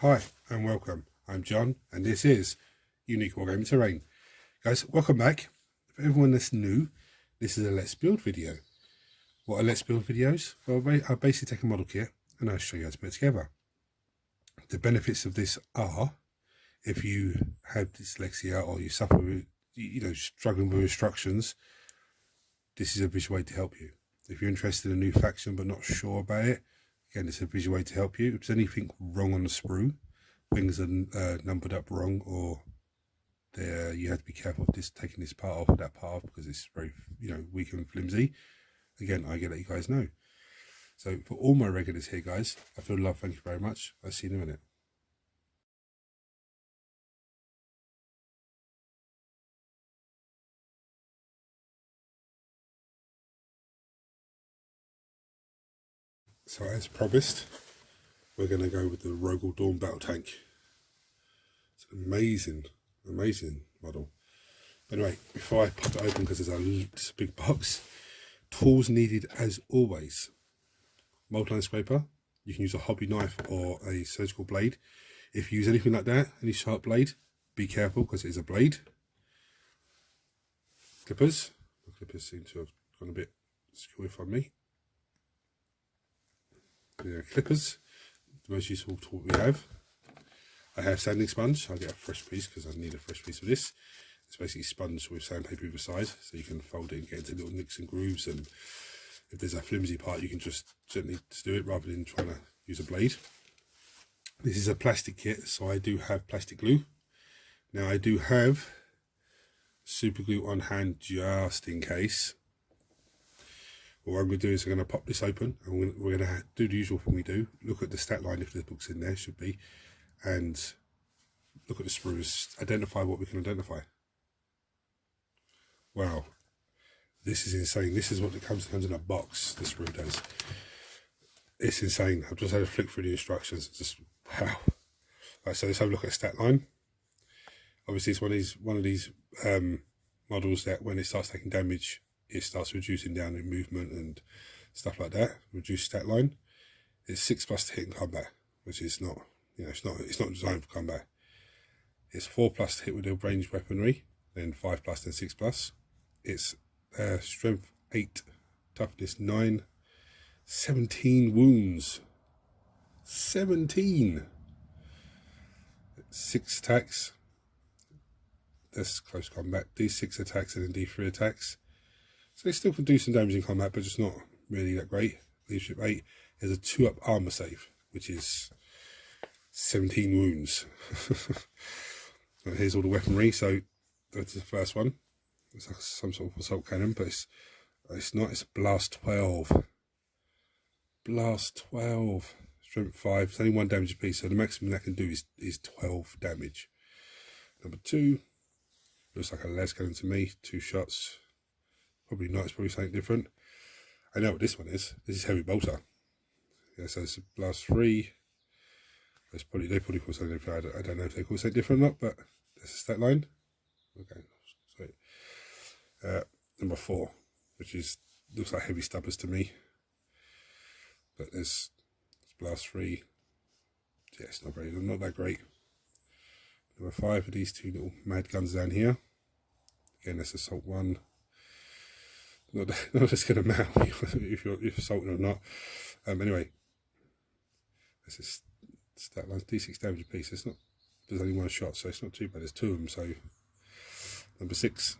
Hi and welcome, I'm John and this is Unique Wargaming Terrain. Guys, welcome back. For everyone that's new, this is a Let's Build video. What are Let's Build videos? Well, I basically take a model kit and I'll show you how to put it together. The benefits of this are, if you have dyslexia or you suffer with, struggling with instructions, this is a visual way to help you. If you're interested in a new faction but not sure about it, again, it's a visual way to help you. If there's anything wrong on the sprue, things are numbered up wrong, or you have to be careful of taking this part off or that part off because it's very, weak and flimsy. Again, I get let you guys know. So for all my regulars here, guys, I feel love. Thank you very much. I'll see you in a minute. So as promised, we're going to go with the Rogal Dorn battle tank. It's an amazing model. But anyway, before I pop it open, because it's a big box, tools needed as always. Multi-line scraper. You can use a hobby knife or a surgical blade. If you use anything like that, any sharp blade, be careful because it is a blade. Clippers. The clippers seem to have gone a bit skewy from me. Clippers, the most useful tool we have. I have sanding sponge. I'll get a fresh piece because I need a fresh piece of this. It's basically sponge with sandpaper either side, so you can fold it and get into little nicks and grooves, and if there's a flimsy part you can just gently do it rather than trying to use a blade. This is a plastic kit, so I do have plastic glue. Now I do have super glue on hand just in case. What I'm going to do is I'm going to pop this open and we're going to do the usual thing we do. Look at the stat line if the book's in there, should be, and look at the sprues, identify what we can identify. Wow, this is insane. This is what it comes in a box, the sprue does. It's insane. I've just had a flick through the instructions, just wow. Right, so let's have a look at stat line. Obviously it's one of these models that when it starts taking damage, it starts reducing down in movement and stuff like that. Reduced stat line. It's 6+ to hit and combat, which is not, it's not designed for combat. It's 4+ to hit with the ranged weaponry, then 5+, then 6+. It's strength 8, toughness 9, 17 wounds. 17. 6 attacks. That's close combat. D6 attacks and then D3 attacks. So they still can do some damage in combat, but just not really that great. Leadership 8 is a 2-up armor save, which is 17 wounds. And here's all the weaponry. So that's the first one. It's like some sort of assault cannon, but it's not. It's blast 12. Blast 12. Strength 5. It's only 1 damage apiece, so the maximum that can do is 12 damage. Number 2. Looks like a las cannon to me. 2 shots. Probably not, it's probably something different. I know what this one is. This is heavy bolter. Yeah, so it's blast 3. They probably call something different. I don't know if they call something different or not, but that's a stat line. Okay, so number 4, which looks like heavy stubbers to me. But it's blast 3. Yeah, it's not that great. Number 5 are these 2 little mad guns down here. Again, that's assault 1. Not just going to matter if you're assaulting or not. Anyway, this is stat line, D6 damage a piece. There's only 1 shot, so it's not too bad. There's 2 of them. So number 6,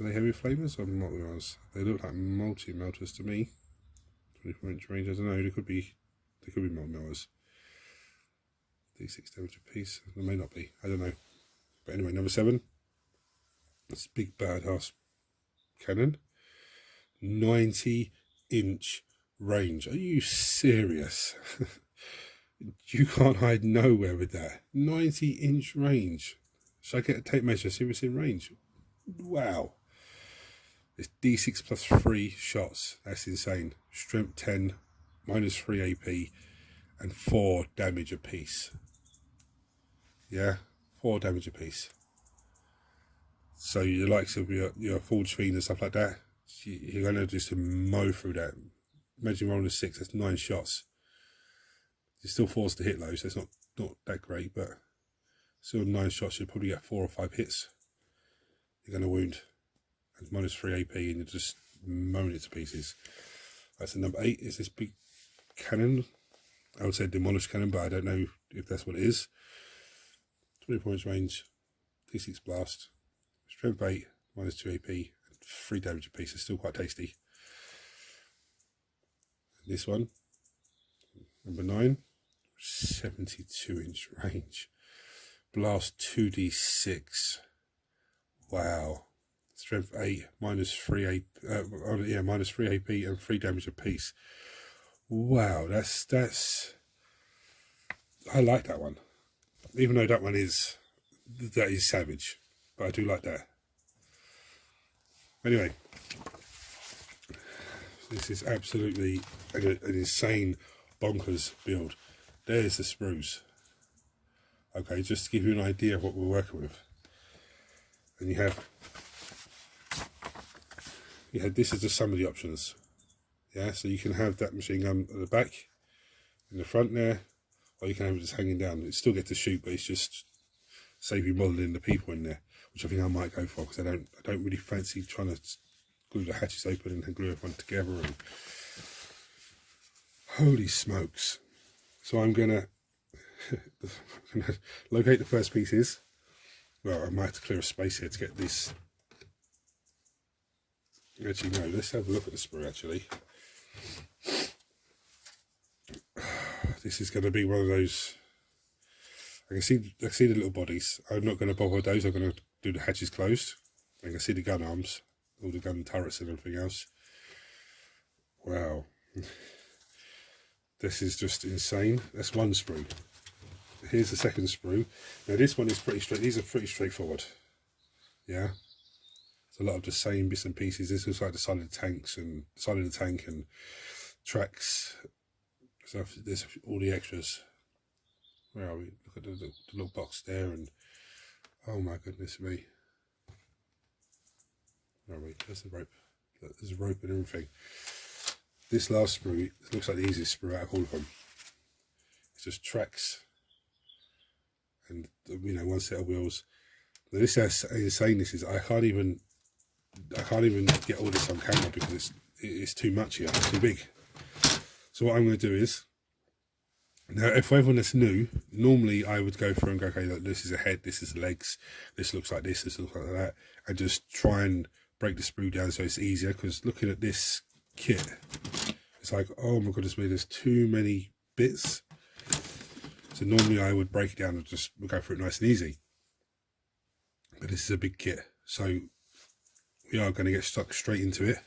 are they heavy flamers or multi-rounds? They look like multi-melters to me. 24-inch range. I don't know. They could be multi-melters. D6 damage a piece. They may not be. I don't know. But anyway, number 7. This big badass cannon. 90-inch range. Are you serious? You can't hide nowhere with that. 90-inch range. Should I get a tape measure, see what's in range? Wow. It's D6 plus 3 shots. That's insane. Strength 10, minus 3 AP, and 4 damage apiece. Yeah, 4 damage apiece. So your likes of your Forge Fiend and stuff like that, you're going to just mow through that. Imagine rolling a 6, that's 9 shots. You're still forced to hit those, so it's not not that great, but still 9 shots, you'll probably get 4 or 5 hits. You're going to wound. And minus 3 AP, and you're just mowing it to pieces. That's the number 8, is this big cannon. I would say demolish cannon, but I don't know if that's what it is. 20 points range, D6 blast, strength 8, minus 2 AP, and 3 damage a piece. It's still quite tasty. This one, number 9, 72-inch range. Blast 2d6. Wow. Strength 8, minus 3 AP, minus 3 AP and 3 damage a piece. Wow, that's. I like that one, even though that is savage, but I do like that. Anyway, this is absolutely an insane, bonkers build. There's the sprues. Okay, just to give you an idea of what we're working with, and you have this is just some of the options. Yeah, so you can have that machine gun at the back, in the front there, or you can have it just hanging down. It still gets to shoot, but it's just save you modelling the people in there, which I think I might go for, because I don't really fancy trying to glue the hatches open and then glue everyone together. And holy smokes! So I'm gonna locate the first pieces. Well, I might have to clear a space here to get this. Actually, no. Let's have a look at the sprue. Actually. This is going to be one of those. I can see the little bodies. I'm not going to bother with those. I'm going to do the hatches closed. I can see the gun arms, all the gun turrets and everything else. Wow, this is just insane. That's one sprue. Here's the second sprue. Now this one is pretty straight. These are pretty straightforward. Yeah, it's a lot of the same bits and pieces. This looks like the side of the tanks and side of the tank and tracks. So there's all the extras. Where are we? Look at the little box there, and oh my goodness me. Where are we? There's the rope. There's a rope and everything. This last sprue looks like the easiest sprue out of all of them. It's just tracks and, you know, one set of wheels. Now this is how insane this is. I can't even get all this on camera because it's too much here. It's too big. So what I'm going to do is, now if everyone that's new, normally I would go through and go, okay, look, this is a head, this is the legs, this looks like this looks like that, and just try and break the sprue down so it's easier. Because looking at this kit, it's like, oh my goodness me, there's too many bits. So normally I would break it down and just go through it nice and easy. But this is a big kit, so we are going to get stuck straight into it.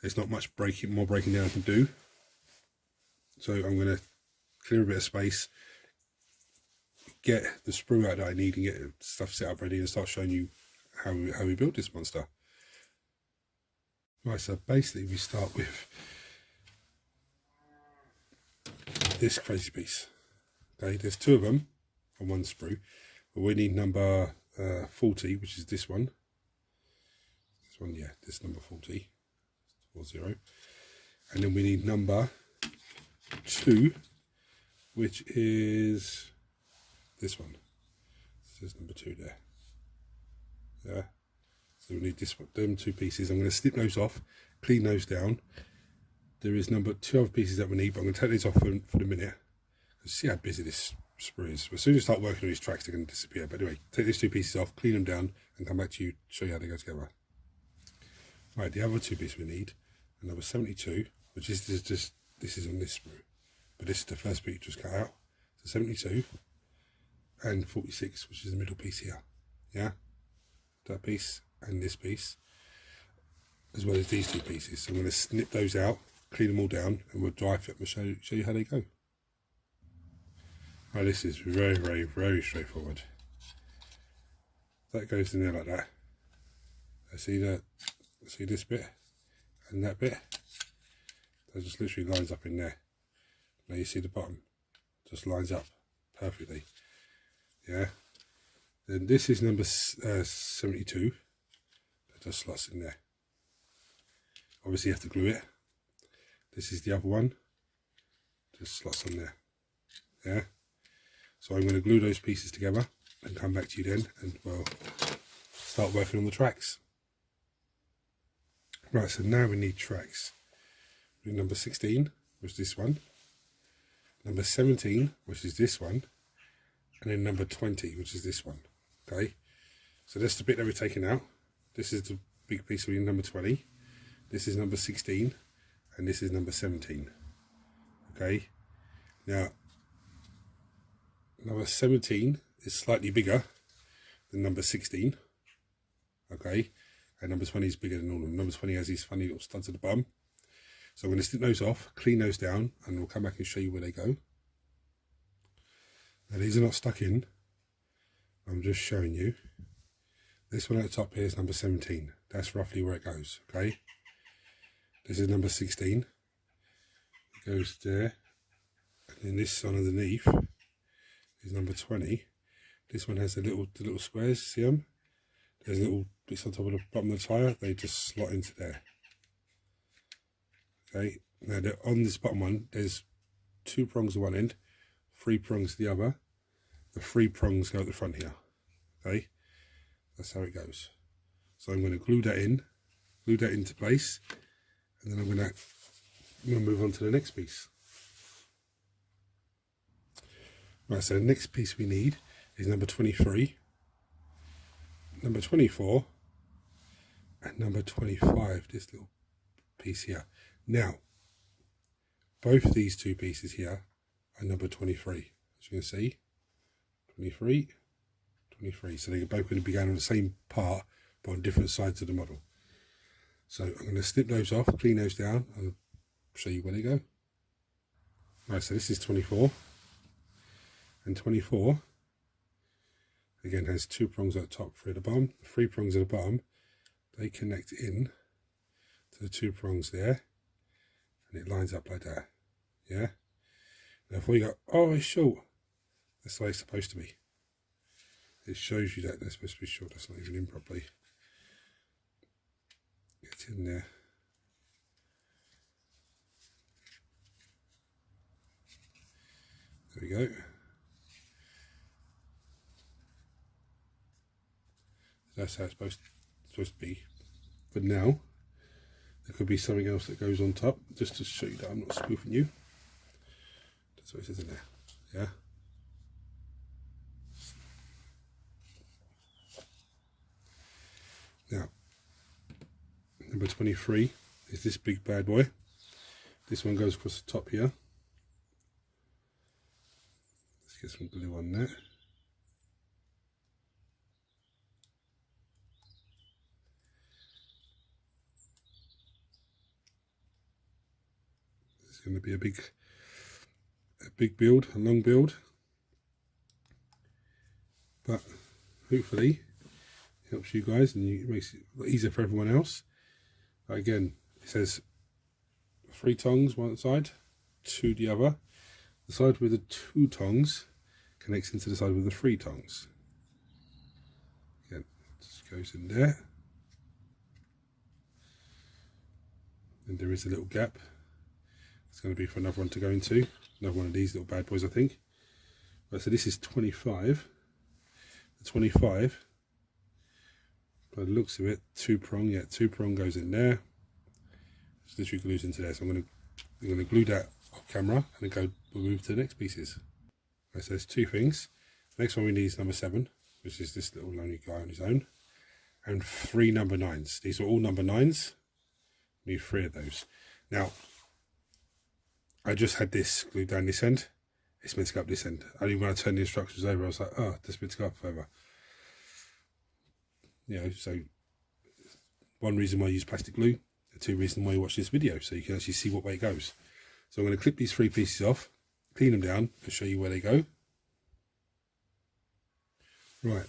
There's not much more breaking down I can do. So I'm going to clear a bit of space, get the sprue out that I need, and get stuff set up ready, and start showing you how we built this monster. Right, so basically we start with this crazy piece. Okay, there's 2 of them on one sprue, but we need number 40, which is this one. This one, yeah, this number 40, 40, and then we need number 2, which is this one. This is number 2 there. Yeah. So we need this one, them 2 pieces. I'm going to snip those off, clean those down. There is number 2 other pieces that we need, but I'm going to take these off for the minute. See how busy this sprue is. As soon as you start working on these tracks, they're going to disappear. But anyway, take these 2 pieces off, clean them down, and come back to you, show you how they go together. Right, the other 2 pieces we need, number 72, which is just this is on this sprue, but this is the first piece just cut out. So 72 and 46, which is the middle piece here. Yeah, that piece and this piece, as well as these 2 pieces. So I'm going to snip those out, clean them all down, and we'll dry fit them and show you how they go. Right, this is very, very, very straightforward. That goes in there like that. See this bit and that bit. That just literally lines up in there. Now you see the bottom, just lines up perfectly. Yeah. Then this is number 72. That just slots in there. Obviously you have to glue it. This is the other one. Just slots on there. Yeah. So I'm going to glue those pieces together and come back to you then, and we'll start working on the tracks. Right, so now we need tracks. We need number 16, which is this one, number 17, which is this one, and then number 20, which is this one. Okay, so that's the bit that we're taking out. This is the big piece we need, number 20. This is number 16, and this is number 17. Okay, now number 17 is slightly bigger than number 16. Okay, and number 20 is bigger than all of them. Number 20 has these funny little studs at the bottom. So I'm going to snip those off, clean those down, and we'll come back and show you where they go. Now these are not stuck in. I'm just showing you. This one at the top here is number 17. That's roughly where it goes. Okay. This is number 16. It goes there. And then this one underneath is number 20. This one has the little squares. See them? There's little bits on top of the bottom of the tyre. They just slot into there. Okay. Now on this bottom one, there's 2 prongs at one end, 3 prongs at the other. The 3 prongs go at the front here. Okay. That's how it goes. So I'm going to glue that into place, and then I'm going to move on to the next piece. Right, so the next piece we need is number 23, number 24, and number 25, this little piece here. Now, both these 2 pieces here are number 23, as you can see, 23, 23. So they're both going to be going on the same part, but on different sides of the model. So I'm going to snip those off, clean those down, and show you where they go. Right, so this is 24. And 24, again, has 2 prongs at the top, 3 at the bottom. 3 prongs at the bottom, they connect in to the 2 prongs there, and it lines up like that. Yeah? Now, before you go, oh, it's short, that's the way it's supposed to be. It shows you that they're supposed to be short. That's not even in properly. Get in there. There we go. That's how it's supposed to be. But now, there could be something else that goes on top, just to show you that I'm not spoofing you. That's what it says in there. Yeah. Now, number 23 is this big bad boy. This one goes across the top here. Let's get some glue on that. It's going to be a big build, a long build, but hopefully it helps you guys and it makes it easier for everyone else. But again, it says 3 tongs one side, 2 the other. The side with the 2 tongs connects into the side with the 3 tongs. Again, it just goes in there, and there is a little gap. It's going to be for another one to go into, another one of these little bad boys, I think. Right, so this is 25. The 25, by the looks of it, 2 prong, yeah, 2 prong goes in there. Just literally glues into there. So I'm going to glue that off camera and then we'll move to the next pieces. Right, so there's 2 things. The next one we need is number 7, which is this little lonely guy on his own, and 3 number 9s. These are all number 9s. We need 3 of those. Now, I just had this glued down this end. It's meant to go up this end. Only when I turned the instructions over, I was like, oh, this meant to go up further. You know, so 1 reason why I use plastic glue, and 2 reasons why you watch this video, so you can actually see what way it goes. So I'm going to clip these 3 pieces off, clean them down, and show you where they go. Right,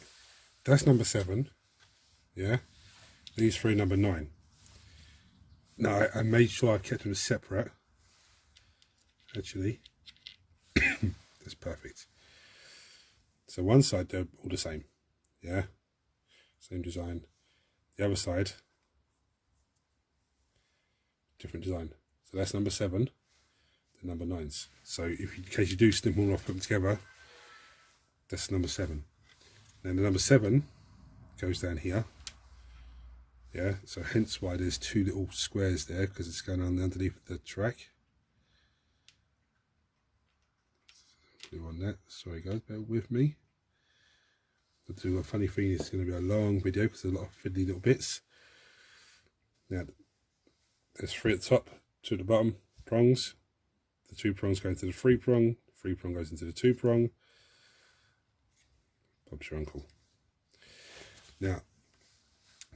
that's number 7. Yeah, these 3 are number 9. Now I made sure I kept them separate. Actually, that's perfect. So one side they're all the same, yeah, same design. The other side, different design. So that's number 7, the number 9s. So if in case you do snip them all off, put them together, That's number 7. Then the number 7 goes down here. Yeah, so hence why there's 2 little squares there, because it's going on underneath the track. Blue on that. Sorry guys, bear with me. I'll do a funny thing. It's going to be a long video because there's a lot of fiddly little bits. Now, there's 3 at the top, 2 at the bottom, prongs. The 2 prongs go into the 3 prong. 3 prong goes into the 2 prong. Bob's your uncle. Now,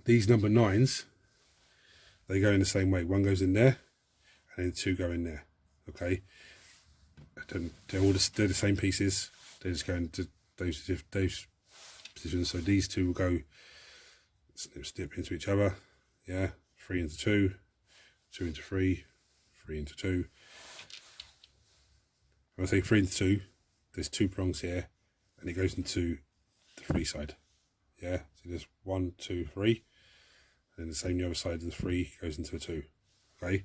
these number 9s, they go in the same way. 1 goes in there, and then 2 go in there. Okay, they're the same pieces. They just go into those positions. So these 2 will go snip into each other. Yeah, 3 into 2, 2 into 3, 3 into 2. When I say 3 into 2, there's 2 prongs here, and it goes into the 3 side. Yeah, so there's 1, 2, 3, and the same the other side of the 3 goes into a 2. Okay,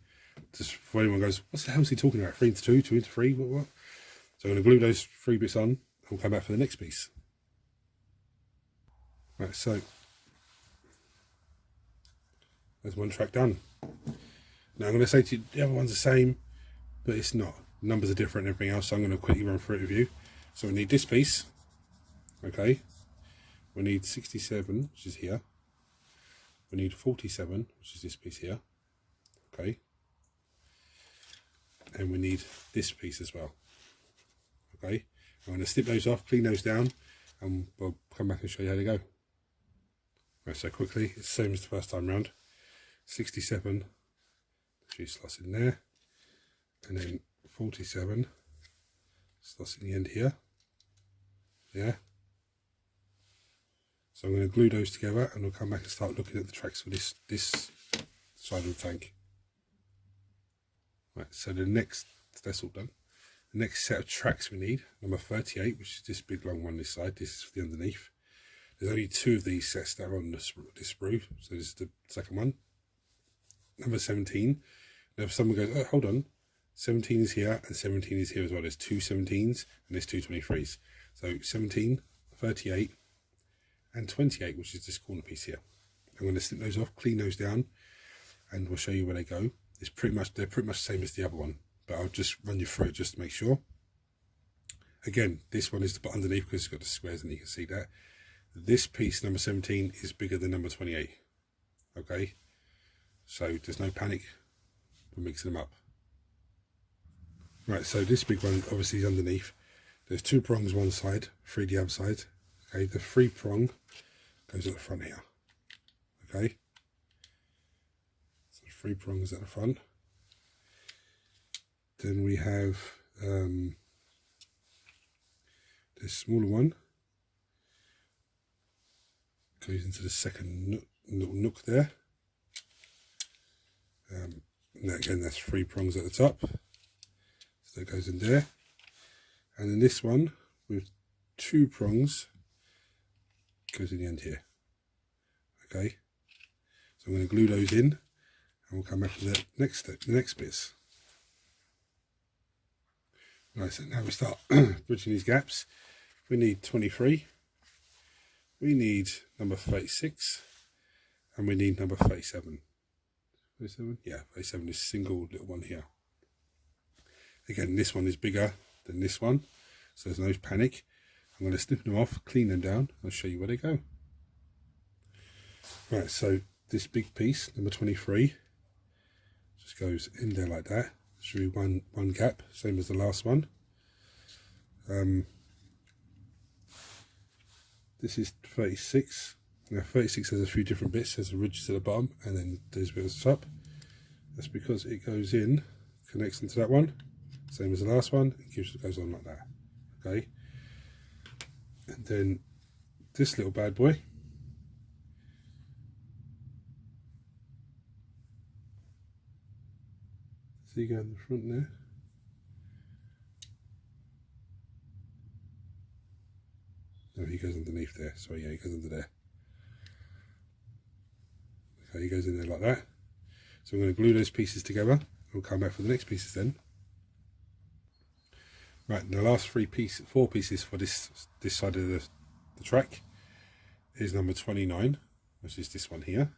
just for anyone goes, what the hell is he talking about? 3 into 2, 2 into 3, what? So I'm going to glue those 3 bits on, and we'll come back for the next piece. Right, so there's 1 track done. Now I'm going to say to you, the other one's the same, but it's not. The numbers are different and everything else, so I'm going to quickly run through it with you. So we need this piece, okay. We need 67, which is here. We need 47, which is this piece here, okay. And we need this piece as well, okay. I'm going to snip those off, clean those down, and we'll come back and show you how they go. Right, so quickly, it's the same as the first time round. 67, a few slots in there, and then 47, slots in the end here. Yeah. So I'm going to glue those together, and we'll come back and start looking at the tracks for this side of the tank. Right, so that's all done. The next set of tracks we need, number 38, which is this big long one this side. This is for the underneath. There's only 2 of these sets that are on this sprue, so this is the second one. Number 17. Now if someone goes, oh, hold on, 17 is here and 17 is here as well. There's 2 17s and there's 2 23s. So 17, 38 and 28, which is this corner piece here. I'm going to snip those off, clean those down, and we'll show you where they go. They're pretty much the same as the other one, but I'll just run you through it just to make sure. Again, this one is the bit underneath because it's got the squares and you can see that. This piece, number 17, is bigger than number 28. Okay, so there's no panic. We're mixing them up. Right, so this big one obviously is underneath. There's 2 prongs one side, 3 the other side. Okay, the 3 prong goes at the front here. Okay, so 3 prongs at the front. Then we have this smaller one goes into the second little nook there. And again, that's 3 prongs at the top, so that goes in there. And then this one with 2 prongs goes in the end here. Okay, so I'm going to glue those in, and we'll come back to the next step, the next bits. Right, so now we start bridging these gaps. We need 23, we need number 36, and we need number 37. 37? Yeah, 37 is single little one here. Again, this one is bigger than this one, so there's no panic. I'm going to snip them off, clean them down, I'll show you where they go. Right, so this big piece, number 23, just goes in there like that. Should be one gap, same as the last one. This is 36. Now 36 has a few different bits. There's the ridges at the bottom, and then there's bits at the top. That's because it goes in, connects into that one, same as the last one. It goes on like that. Okay. And then this little bad boy. See, go in the front there. No, he goes underneath there. Sorry, yeah, he goes under there. Okay, he goes in there like that. So I'm going to glue those pieces together. We'll come back for the next pieces then. Right, the last four pieces for this side of the track is number 29, which is this one here,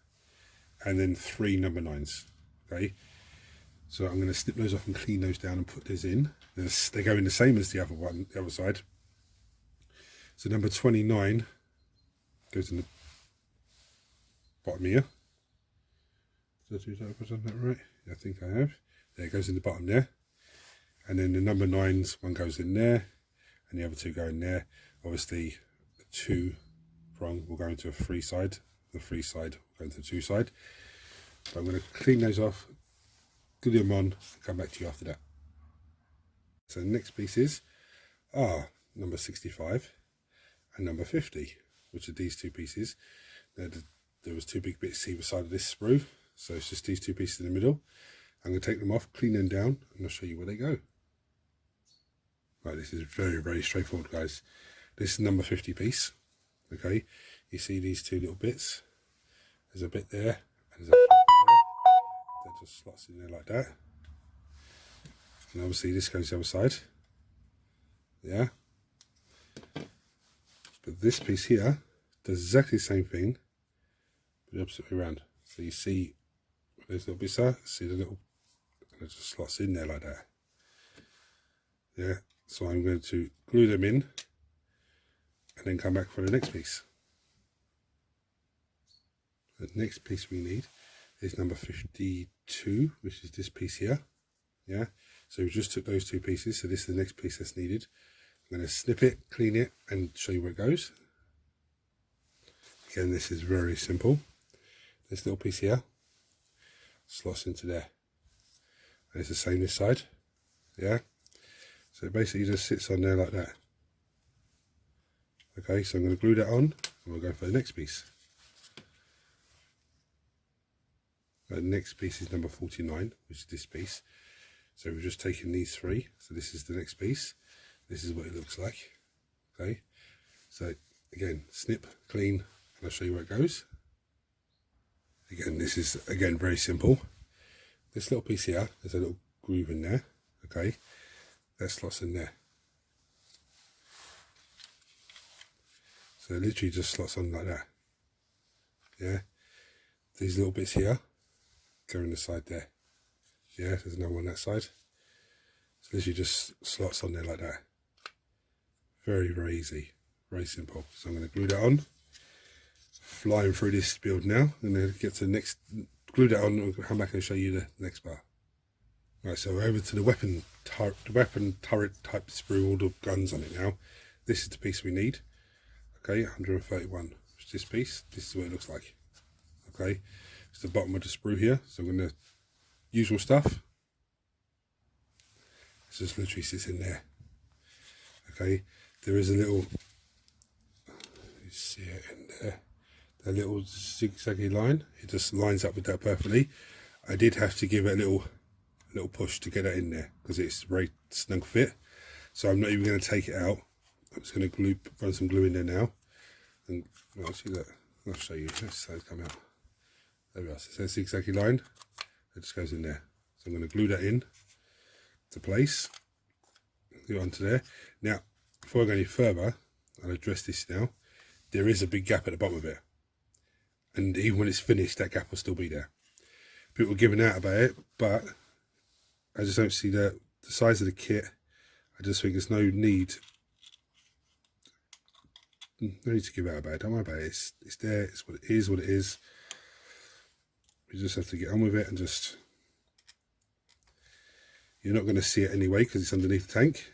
and then 3 number 9s. Okay, so I'm going to snip those off and clean those down and put those in. They go in the same as the other one, the other side. So number 29 goes in the bottom here. Have I done that right? I think I have. There, it goes in the bottom there. And then the number 9s, one goes in there, and the other 2 go in there. Obviously, the 2 prong will go into a 3 side. The 3 side will go into the 2 side. So I'm going to clean those off, glue them on, and come back to you after that. So the next pieces are number 65 and number 50, which are these 2 pieces. Now, there was 2 big bits either side of this sprue, so it's just these 2 pieces in the middle. I'm going to take them off, clean them down, and I'll show you where they go. Right, this is very, very straightforward, guys. This is number 50 piece. Okay, you see these 2 little bits. There's a bit there, and there's a bit there. That just slots in there like that. And obviously this goes the other side. Yeah. But this piece here does exactly the same thing, but the opposite way around. So you see those little bits there, see the little, and it just slots in there like that. Yeah. So I'm going to glue them in and then come back for the next piece. The next piece we need is number 52, which is this piece here. Yeah, so we just took those 2 pieces, so this is the next piece that's needed. I'm going to snip it, clean it, and show you where it goes. Again, this is very simple. This little piece here slots into there, and it's the same this side. Yeah, so it basically just sits on there like that. Okay, so I'm going to glue that on, and we'll go for the next piece. The next piece is number 49, which is this piece. So we've just taken these 3. So this is the next piece. This is what it looks like. Okay. So again, snip, clean, and I'll show you where it goes. Again, this is very simple. This little piece here, there's a little groove in there. Okay. That slots in there. So it literally just slots on like that. Yeah. These little bits here go in the side there. Yeah, there's another one on that side. So literally just slots on there like that. Very, very easy. Very simple. So I'm going to glue that on. Flying through this build now. And then get to the next, glue that on, and come back and show you the next part. Right, so we're over to the weapon turret type sprue, all the guns on it now. This is the piece we need. Okay, 131. Which is this piece. This is what it looks like. Okay, it's the bottom of the sprue here. So I'm going to, usual stuff. It just literally sits in there. Okay, there is a little, you see it in there, that little zigzaggy line. It just lines up with that perfectly. I did have to give it a little push to get that in there because it's very snug fit. So I'm not even going to take it out. I'm just going to run some glue in there now. And well, see that. I'll show you. Let's see how it's come out. There we are. So it's a zigzaggy line. It just goes in there. So I'm going to glue that in to place. Glue it onto there. Now, before I go any further, I'll address this now. There is a big gap at the bottom of it. And even when it's finished, that gap will still be there. People are giving out about it, but I just don't see the size of the kit. I just think there's no need to give out about it. Don't worry about it. It's there. It's what it is. You just have to get on with it and just... You're not going to see it anyway because it's underneath the tank.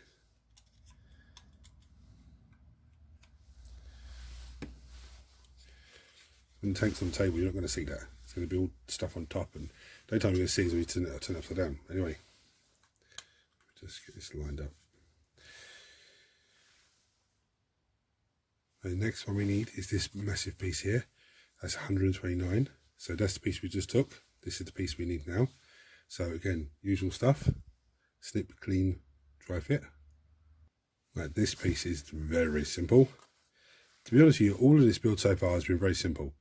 When the tank's on the table, you're not going to see that. It's going to be all stuff on top, and the only time you're going to see is when you turn it upside down. Anyway, just get this lined up. The next one we need is this massive piece here. That's 129. So that's the piece we just took. This is the piece we need now. So again, usual stuff. Snip, clean, dry fit. Right, this piece is very simple. To be honest with you, all of this build so far has been very simple.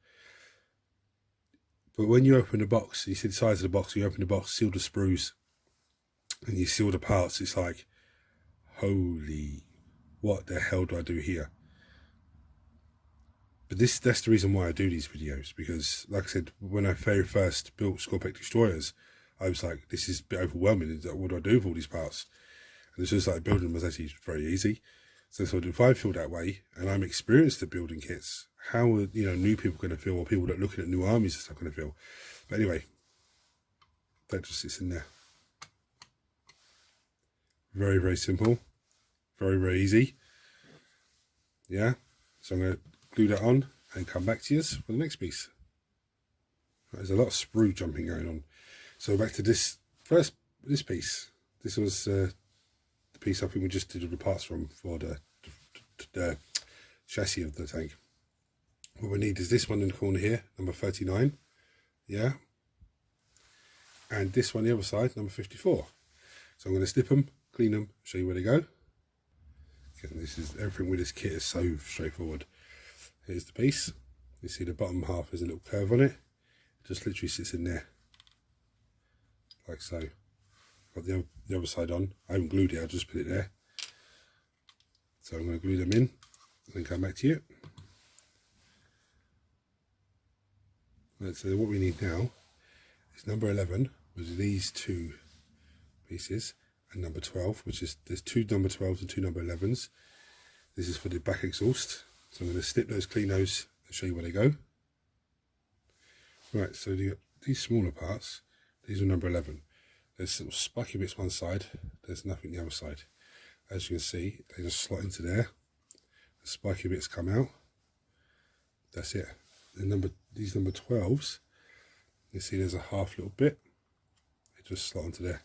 But when you open the box, you see the size of the box, you open the box, seal the sprues, and you seal the parts, it's like, holy, what the hell do I do here? But that's the reason why I do these videos, because like I said, when I very first built Scorpec destroyers, I was like, this is a bit overwhelming. What do I do with all these parts? And it's just like building them was actually very easy. So if I feel that way and I'm experienced at building kits, how are new people going to feel, or people that are looking at new armies and stuff going to feel? But anyway, that just sits in there. Very, very simple. Very, very easy. Yeah. So I'm going to glue that on and come back to you for the next piece. There's a lot of sprue jumping going on. So back to this piece. This was the piece I think we just did all the parts from for the chassis of the tank. What we need is this one in the corner here, number 39. Yeah. And this one the other side, number 54. So I'm going to snip them, clean them, show you where they go. And this is everything with this kit is so straightforward. Here's the piece. You see the bottom half has a little curve on it. It just literally sits in there, like so. Got the other side on. I haven't glued it, I'll just put it there. So I'm going to glue them in and then come back to you. Right, so what we need now is number 11, which is these two pieces, and number 12, which is, there's two number 12s and two number 11s. This is for the back exhaust. So I'm going to snip those, clean those, and show you where they go. Right, so these smaller parts, these are number 11. There's little spiky bits one side, there's nothing the other side. As you can see, they just slot into there. The spiky bits come out. That's it. These number 12s, you see there's a half little bit. They just slot into there.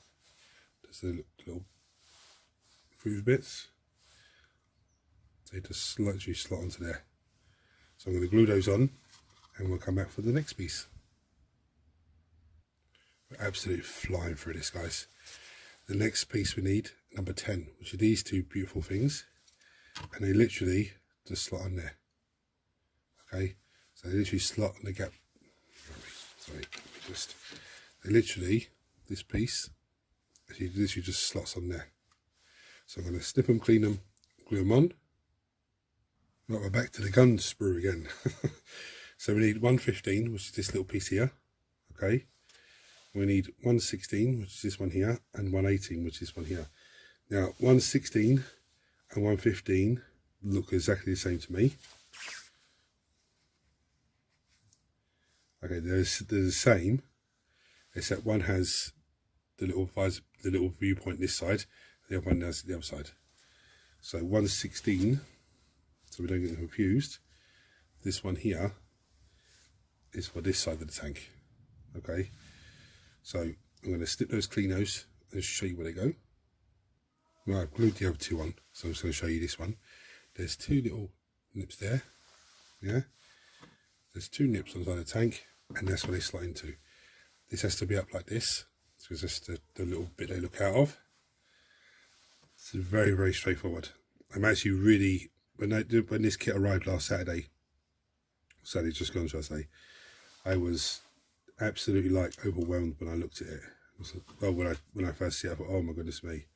There's the little groove bits. They just literally slot onto there. So I'm going to glue those on and we'll come back for the next piece. We're absolutely flying through this, guys. The next piece we need, number 10, which are these two beautiful things. And they literally just slot on there. Okay, so they literally slot on the gap. Sorry, they literally, this piece, literally just slots on there. So I'm going to snip them, clean them, glue them on. Right, we're back to the gun sprue again. So we need 115, which is this little piece here. Okay. We need 116, which is this one here, and 118, which is this one here. Now, 116 and 115 look exactly the same to me. Okay, they're the same, except one has the little visor, the little viewpoint this side, the other one has the other side. So 116, so we don't get confused, this one here is for this side of the tank. Okay, so I'm going to snip those, clean those, and show you where they go. Well, I've glued the other two on, so I'm just going to show you this one. There's two little nips there, yeah. There's two nips on the side of the tank, and that's where they slot into. This has to be up like this, because that's the little bit they look out of. It's very, very straightforward. I'm actually really, when this kit arrived last Saturday just gone, shall I say, I was absolutely like overwhelmed when I looked at it. Well, when I first see it, I thought, oh my goodness me,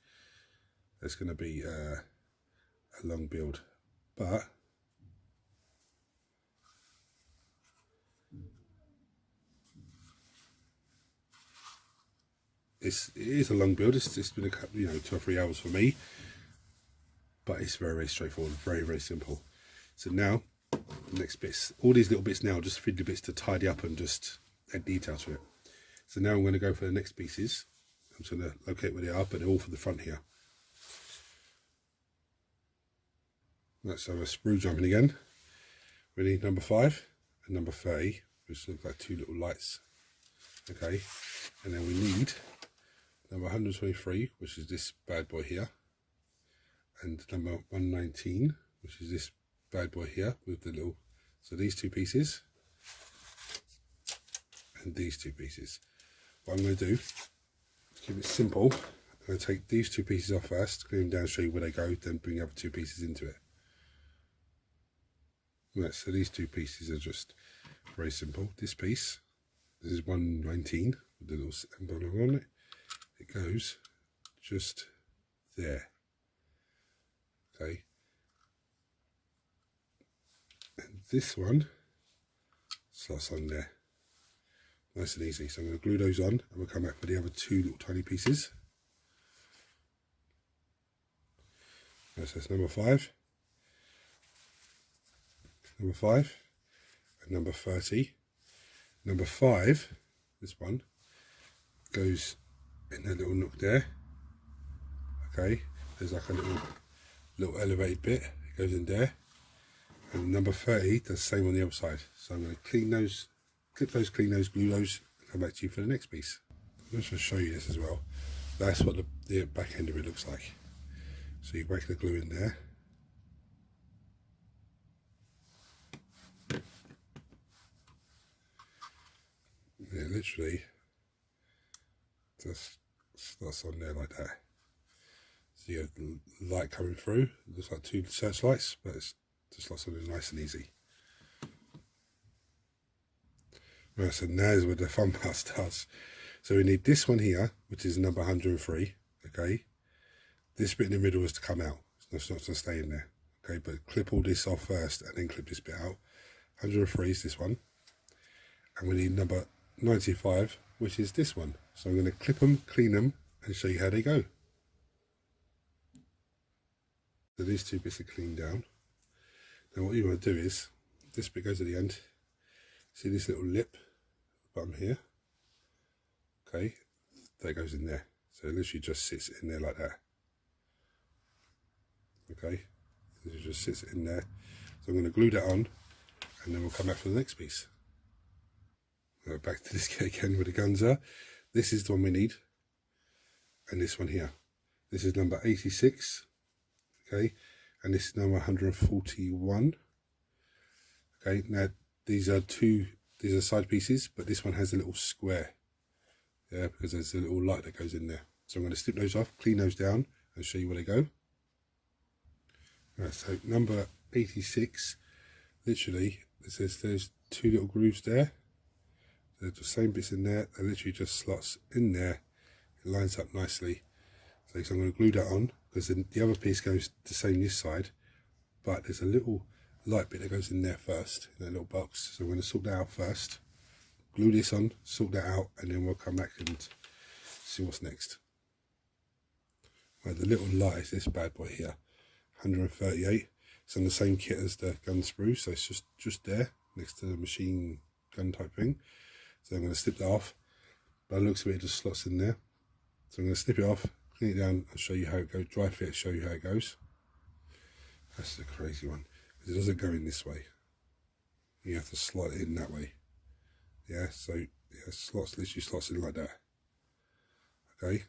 it's going to be a long build, but it is a long build. It's been a couple, 2 or 3 hours for me, but it's very, very straightforward, very, very simple. So now, the next bits, all these little bits now, just fiddly bits to tidy up and just add detail to it. So now I'm going to go for the next pieces. I'm just going to locate where they are, but they're all for the front here. Let's have a sprue jumping again. We need number 5 and number 30, which look like two little lights. Okay, and then we need number 123, which is this bad boy here, and number 119, which is this bad boy here with the little, so these two pieces and these two pieces. What I'm going to do, keep it simple, I'm going to take these two pieces off first, clean them down, show you where they go, then bring the other two pieces into it. Right, so these two pieces are just very simple. This piece, this is 119 with the little emblem on it. It goes just there. Okay. And this one slots on there. Nice and easy. So I'm going to glue those on and we'll come back for the other two little tiny pieces. So that's number 5. Number 5 and number 30. Number 5, this one, goes in that little nook there. Okay, there's like a little elevated bit, it goes in there. And number 30 does the same on the other side. So I'm going to clean those, clip those, clean those, glue those, and come back to you for the next piece. I'm just going to show you this as well. That's what the back end of it looks like. So you break the glue in there. Yeah, literally just slots on there like that. So you have the light coming through. It looks like 2 searchlights, but it's just slots on there nice and easy. Right, so now is where the fun part starts. So we need this one here, which is number 103. Okay, this bit in the middle is to come out. It's not to stay in there. Okay, but clip all this off first and then clip this bit out. 103 is this one, and we need number 95, which is this one. So I'm going to clip them, clean them, and show you how they go. So these two bits are cleaned down. Now what you want to do is, this bit goes at the end. See this little lip, bottom here? Okay, that goes in there. So it literally just sits in there like that. Okay, it just sits in there. So I'm going to glue that on, and then we'll come back for the next piece. Back to this kit again with the guns are. This is the one we need, and this one here. This is number 86, okay, and this is number 141. Okay, now these are side pieces, but this one has a little square, yeah, because there's a little light that goes in there. So I'm going to snip those off, clean those down, and show you where they go. Right, so number 86, literally, there's 2 little grooves there. There's the same bits in there, they literally just slots in there, it lines up nicely. So I'm going to glue that on, because the other piece goes the same this side, but there's a little light bit that goes in there first, in that little box. So I'm going to sort that out first, glue this on, sort that out, and then we'll come back and see what's next. Right, the little light is this bad boy here, 138. It's on the same kit as the gun sprue, so it's just there, next to the machine gun type thing. So I'm going to snip that off. By the looks of it, it just slots in there. So I'm going to snip it off, clean it down, and show you how it goes. Dry fit, show you how it goes. That's the crazy one, because it doesn't go in this way. You have to slide it in that way. Yeah, so yeah, literally slots in like that. Okay.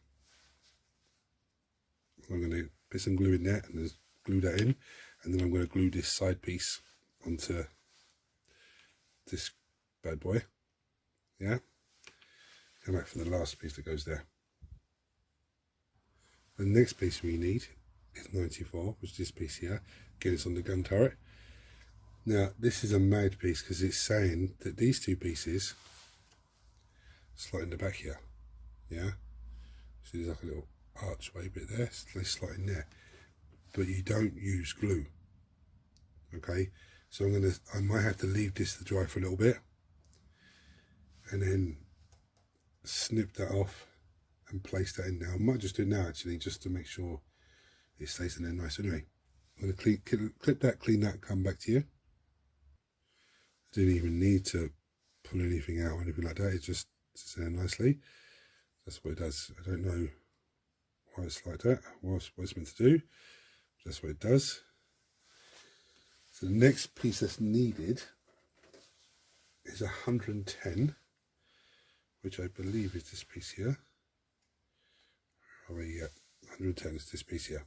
I'm going to put some glue in there and just glue that in, and then I'm going to glue this side piece onto this bad boy. Yeah, come back for the last piece that goes there. The next piece we need is 94, which is this piece here. Again, it's on the gun turret. Now this is a mad piece because it's saying that these 2 pieces slot in the back here. Yeah, so there's like a little archway bit there, so they slot in there, but you don't use glue. Okay, so I might have to leave this to dry for a little bit, and then snip that off and place that in now. I might just do it now actually, just to make sure it stays in there nice. Anyway, I'm going to clip that, clean that, come back to you. I didn't even need to pull anything out or anything like that, it just sits there nicely. That's what it does. I don't know why it's like that, what it's meant to do. That's what it does. So the next piece that's needed is 110, which I believe is this piece here. Oh yeah, 110 is this piece here.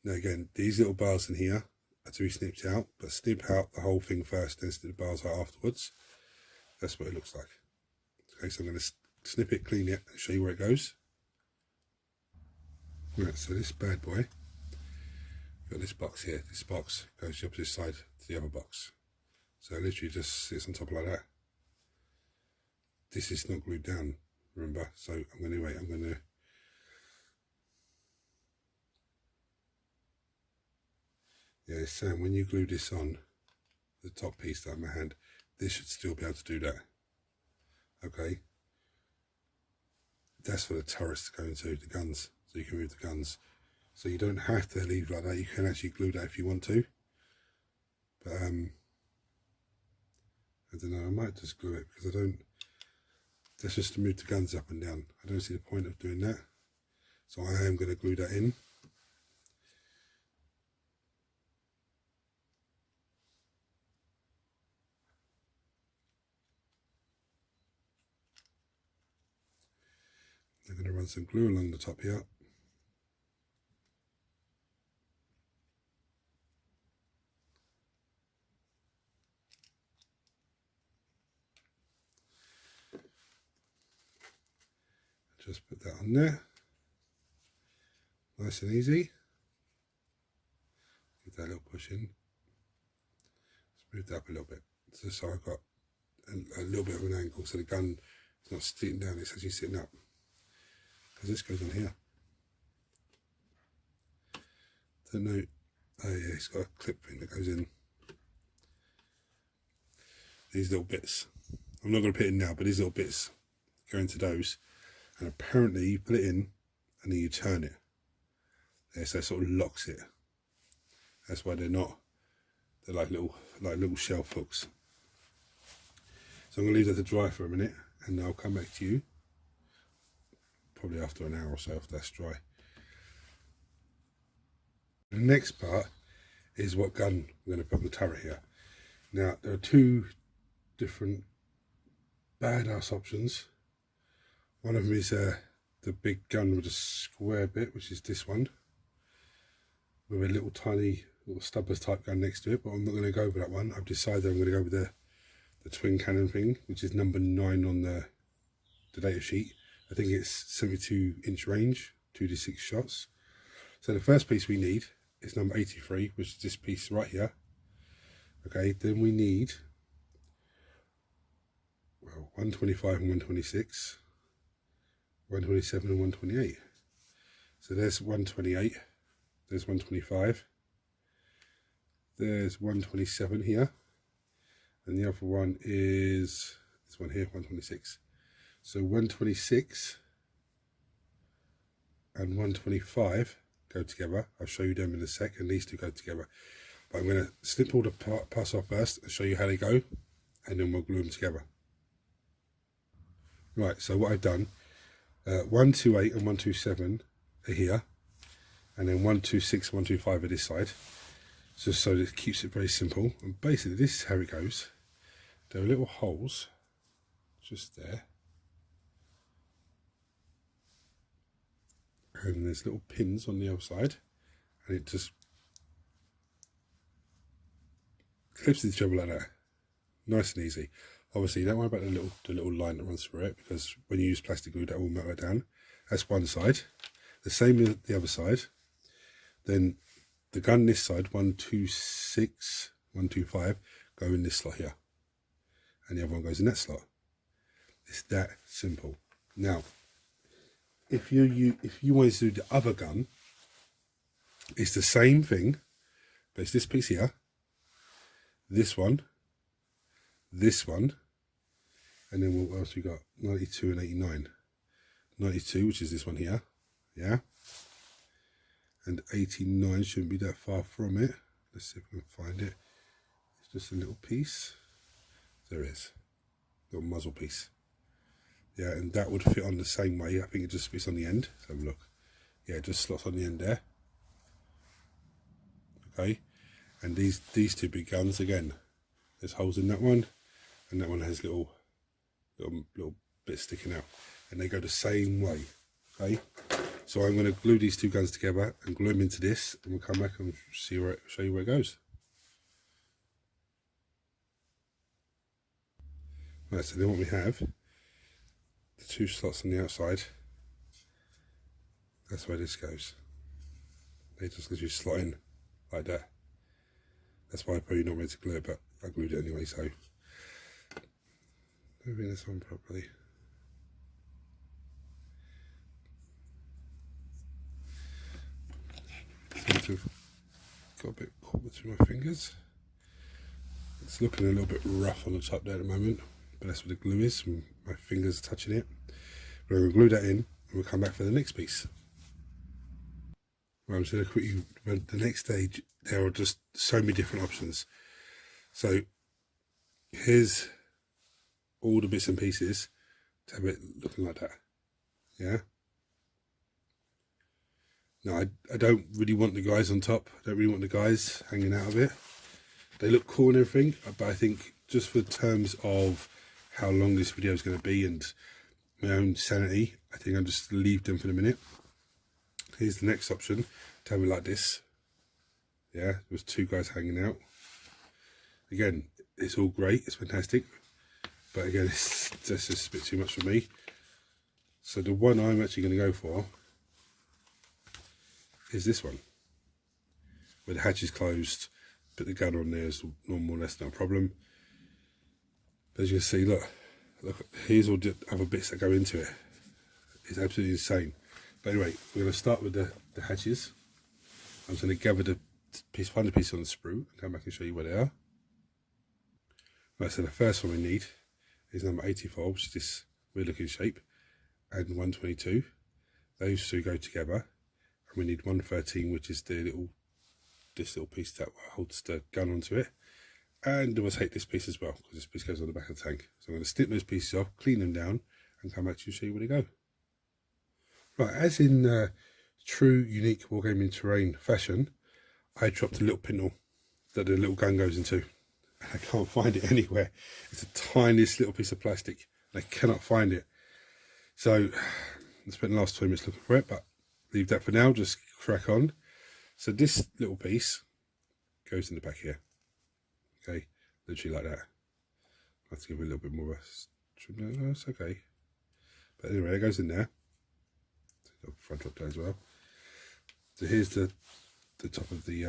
Now again, these little bars in here are to be snipped out, but snip out the whole thing first, then snip the bars out afterwards. That's what it looks like. Okay, so I'm going to snip it, clean it, and show you where it goes. Right, so this bad boy, got this box here. This box goes the opposite side to the other box. So it literally just sits on top like that. This is not glued down, remember? So I'm going to Yeah, it's saying when you glue this on the top piece that in my hand, this should still be able to do that. Okay, that's for the turrets to go into, the guns, so you can move the guns. So you don't have to leave like that. You can actually glue that if you want to. But I don't know, I might just glue it because I don't. That's just to move the guns up and down. I don't see the point of doing that. So I am going to glue that in. I'm going to run some glue along the top here. Just put that on there. Nice and easy. Give that a little push in. Let's move that up a little bit. So I've got a little bit of an angle so the gun is not sitting down, it's actually sitting up. Because this goes on here. Don't know. Oh yeah, it's got a clip thing that goes in. These little bits. I'm not going to put it in now, but these little bits go into those. And apparently you put it in and then you turn it. Yeah, so it sort of locks it. That's why they're like little shelf hooks. So I'm going to leave that to dry for a minute and I'll come back to you. Probably after an hour or so after that's dry. The next part is what gun we're going to put on the turret here. Now there are two different badass options. One of them is the big gun with a square bit, which is this one, with a little tiny little stubbers type gun next to it, but I'm not going to go with that one. I've decided I'm going to go with the twin cannon thing, which is number 9 on the data sheet. I think it's 72-inch range, 2d6 shots. So the first piece we need is number 83, which is this piece right here. Okay, then we need, well, 125 and 126, 127 and 128. So there's 128, there's 125, there's 127 here, and the other one is this one here, 126. So 126 and 125 go together. I'll show you them in a sec, and these two go together. But I'm going to snip all the parts off first and show you how they go, and then we'll glue them together. Right, so what I've done, 128 and 127 are here, and then 126 and 125 are this side, just so that it keeps it very simple. And basically this is how it goes. There are little holes just there, and there's little pins on the other side, and it just clips each other like that, nice and easy. Obviously don't worry about the little line that runs through it, because when you use plastic glue that will melt it down. That's one side. The same with the other side. Then the gun this side, 126, 125, go in this slot here, and the other one goes in that slot. It's that simple. Now if you want to do the other gun, it's the same thing, but it's this piece here, this one, and then what else we got? 92 and 89. 92, which is this one here, yeah, and 89 shouldn't be that far from it. Let's see if we can find it. It's just a little piece. There it is, little muzzle piece. Yeah, and that would fit on the same way. I think it just fits on the end. Let's have a look. Yeah, it just slots on the end there. Okay, and these two big guns again. There's holes in that one, and that one has little bits sticking out, and they go the same way. Okay, so I'm going to glue these two guns together and glue them into this, and we'll come back and show you where it goes. Right, so then what we have, the two slots on the outside, that's where this goes. They just literally slot in like that. That's why I'm probably not meant to glue it, but I glued it anyway, so moving this on properly. got a bit caught between my fingers. It's looking a little bit rough on the top there at the moment, but that's where the glue is, and my fingers are touching it. We're going to glue that in, and we'll come back for the next piece. Right, I'm just going to quickly, the next stage, there are just so many different options. So here's all the bits and pieces to have it looking like that. Yeah. Now I don't really want the guys on top. I don't really want the guys hanging out of it. They look cool and everything, but I think just for terms of how long this video is going to be and my own sanity, I think I'll just leave them for the minute. Here's the next option, to have it like this. Yeah, there's two guys hanging out. Again, it's all great, it's fantastic, but again, it's just a bit too much for me. So the one I'm actually going to go for is this one, where the hatch is closed, put the gun on there is normal, that's no problem. But as you can see, look, here's all the other bits that go into it. It's absolutely insane. But anyway, we're going to start with the hatches. I'm just going to gather the piece, find the piece on the sprue, and come back and show you where they are. Right, so the first one we need is number 84, which is this weird looking shape, and 122. Those two go together. And we need 113, which is this little piece that holds the gun onto it. And we'll take this piece as well, because this piece goes on the back of the tank. So I'm going to snip those pieces off, clean them down, and come back to you and show you where they go. Right, as in true unique wargaming terrain fashion, I dropped a little pintle that the little gun goes into. And I can't find it anywhere. It's a tiniest little piece of plastic, and I cannot find it. So I spent the last 20 minutes looking for it, but leave that for now, just crack on. So this little piece goes in the back here. Okay, literally like that. I have to give it a little bit more of a trim. No, it's okay. But anyway, it goes in there. Front drop down as well. So here's the top of the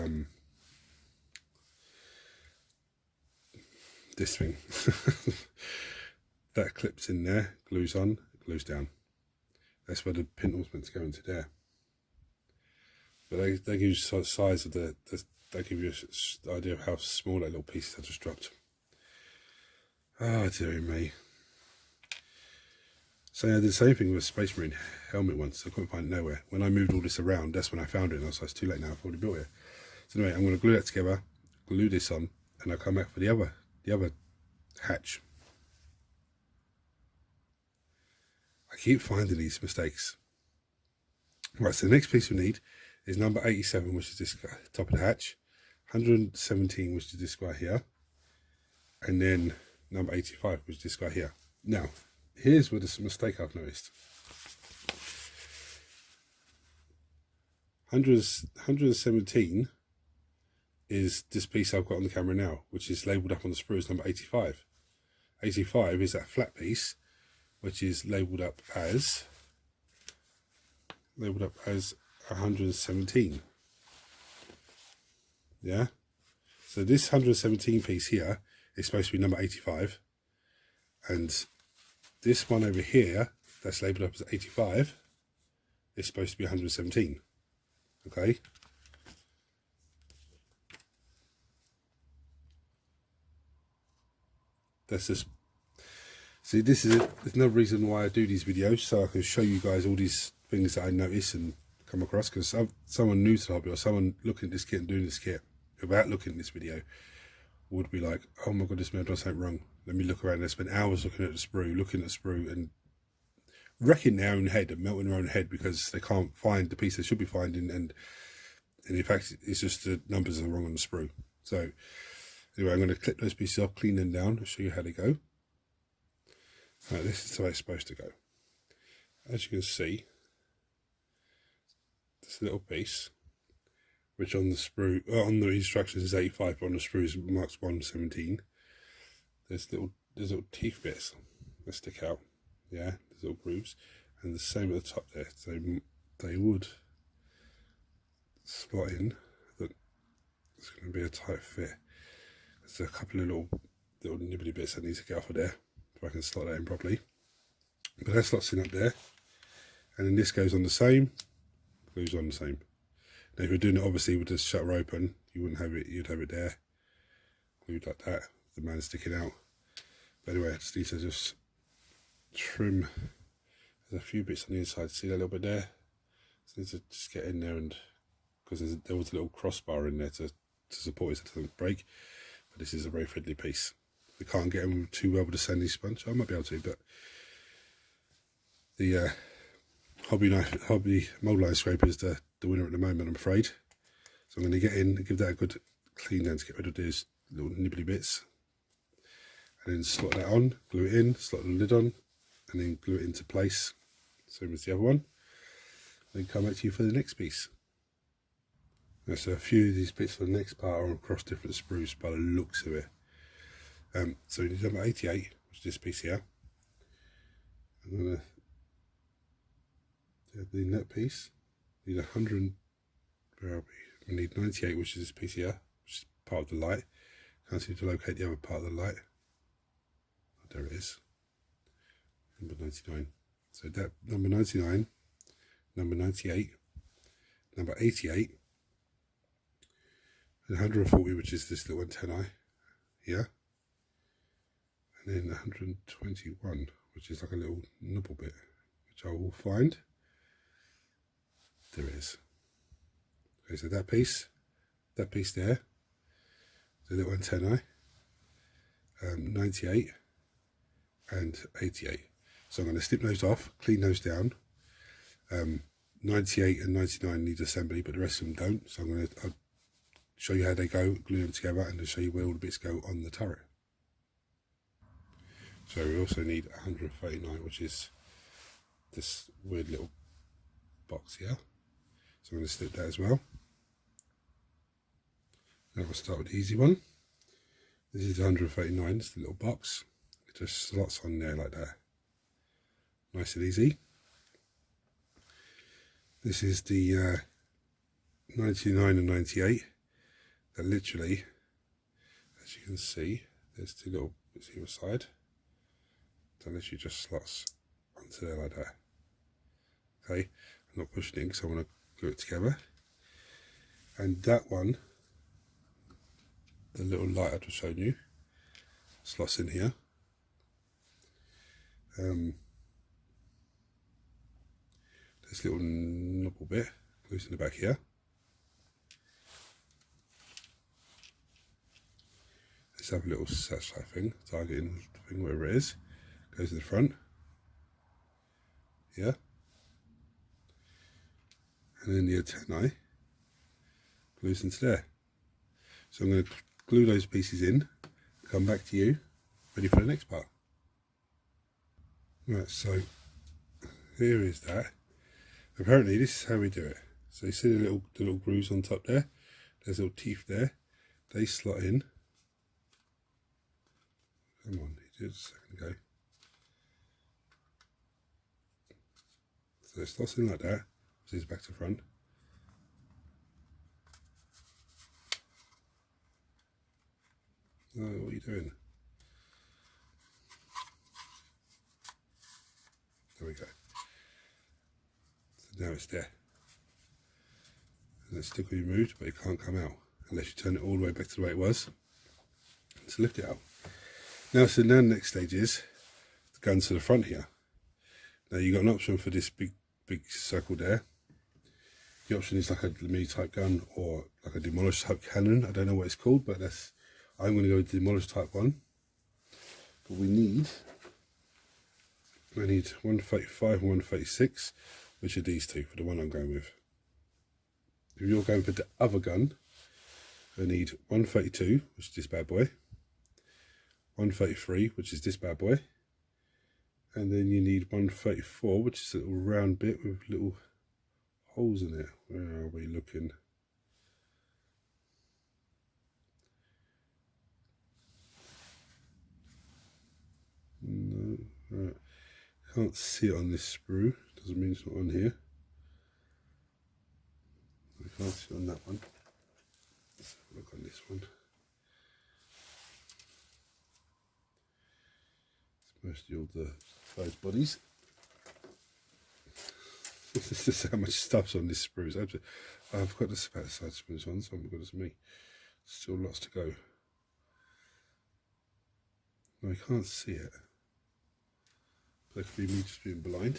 this thing. That clips in there, glues on, glues down. That's where the pintle's meant to go into there. But they give you the size of they give you the idea of how small that little piece I just dropped. Ah, dearie me. So I did the same thing with a Space Marine helmet once. I couldn't find it nowhere. When I moved all this around, that's when I found it, and I was like, it's too late now, I've already built it. So anyway, I'm going to glue that together, glue this on, and I'll come back for the other hatch. I keep finding these mistakes. Right, so the next piece we need is number 87, which is this guy, top of the hatch, 117, which is this guy here, and then number 85, which is this guy here. Now, here's where the mistake I've noticed. 117 is this piece I've got on the camera now, which is labelled up on the sprue as number 85. 85 is that flat piece, which is labelled up as 117. Yeah, so this 117 piece here is supposed to be number 85, and this one over here that's labelled up as 85 is supposed to be 117. Okay, that's just, see, this is it. There's another reason why I do these videos, so I can show you guys all these things that I notice and come across, because someone new to the hobby or someone looking at this kit and doing this kit without looking at this video would be like, oh my god, this man does something wrong. Let me look around. They spend hours looking at the sprue and wrecking their own head and melting their own head because they can't find the piece they should be finding, and in fact it's just the numbers are wrong on the sprue. So anyway, I'm going to clip those pieces off, clean them down, and show you how they go. Right, this is the way it's supposed to go. As you can see, this little piece, which on the sprue, on the instructions is 85, but on the sprue is marked 117. There's little teeth bits that stick out. Yeah, there's little grooves, and the same at the top there. So they would slot in. Look, it's going to be a tight fit. There's a couple of little nibbly bits that need to get off of there, if I can slot that in properly. But that slots in up there, and then this goes on the same, glues on the same. Now if you're doing it obviously with the shutter open, you wouldn't have it, you'd have it there, glued like that, the man sticking out. But anyway, I just need to just trim. There's a few bits on the inside, see that little bit there? So I need to just get in there, and because there was a little crossbar in there to support it so it doesn't break. But this is a very fiddly piece. We can't get them too well with a sanding sponge. I might be able to, but the hobby mould line scraper is the winner at the moment, I'm afraid. So I'm going to get in and give that a good clean down to get rid of these little nibbly bits. And then slot that on, glue it in, slot the lid on, and then glue it into place. Same as the other one. Then come back to you for the next piece. Now, so a few of these bits for the next part are across different sprues by the looks of it. So we need number 88, which is this piece here. I'm going to do the net piece. We need 100. Where are we? We need 98, which is this piece here, which is part of the light. Can't seem to locate the other part of the light. Oh, there it is. Number 99. So that number 99, number 98, number 88, and 140, which is this little antennae here, and then 121, which is like a little nubble bit, which I will find. There it is. Okay, so that piece there, the little antennae, 98 and 88. So I'm going to snip those off, clean those down. 98 and 99 need assembly, but the rest of them don't. So I'll show you how they go, glue them together, and then show you where all the bits go on the turret. So we also need 139, which is this weird little box here. So I'm going to snip that as well. Now we'll start with the easy one. This is 139, it's the little box. It just slots on there like that. Nice and easy. This is the 99 and 98. That literally, as you can see, there's two little bits either side. That literally just slots onto there like that. Okay, I'm not pushing it in because I want to glue it together. And that one, the little light I've just shown you, slots in here. This little nubble bit glues in the back here. Let's have a little satellite thing, targeting thing, wherever it is, goes to the front. Yeah. And then the antennae glues into there. So I'm going to glue those pieces in, come back to you, ready for the next part. Right, so here is that. Apparently this is how we do it. So you see the little grooves on top there? There's little teeth there. They slot in. Come on, you did it a second ago. So it slots in like that. So it's back to front. Oh, what are you doing? There we go. So now it's there. And it's still going to be moved, but it can't come out unless you turn it all the way back to the way it was. So lift it out. Now the next stage is the gun to the front here. Now you've got an option for this big circle there. The option is like a mini type gun or like a demolish type cannon. I don't know what it's called, but I'm going to go with the demolish type one. But I need 135 and 136, which are these two for the one I'm going with. If you're going for the other gun, I need 132, which is this bad boy, 133, which is this bad boy, and then you need 134, which is a little round bit with little holes in it. Where are we looking? No, right. Can't see it on this sprue. Doesn't mean it's not on here. I can't see it on that one. Let's have a look on this one. It's mostly all the size bodies. This is how much stuff's on this spruce. I've got the side spruce ones. Oh my goodness me. Still lots to go. No, I can't see it. That could be me just being blind.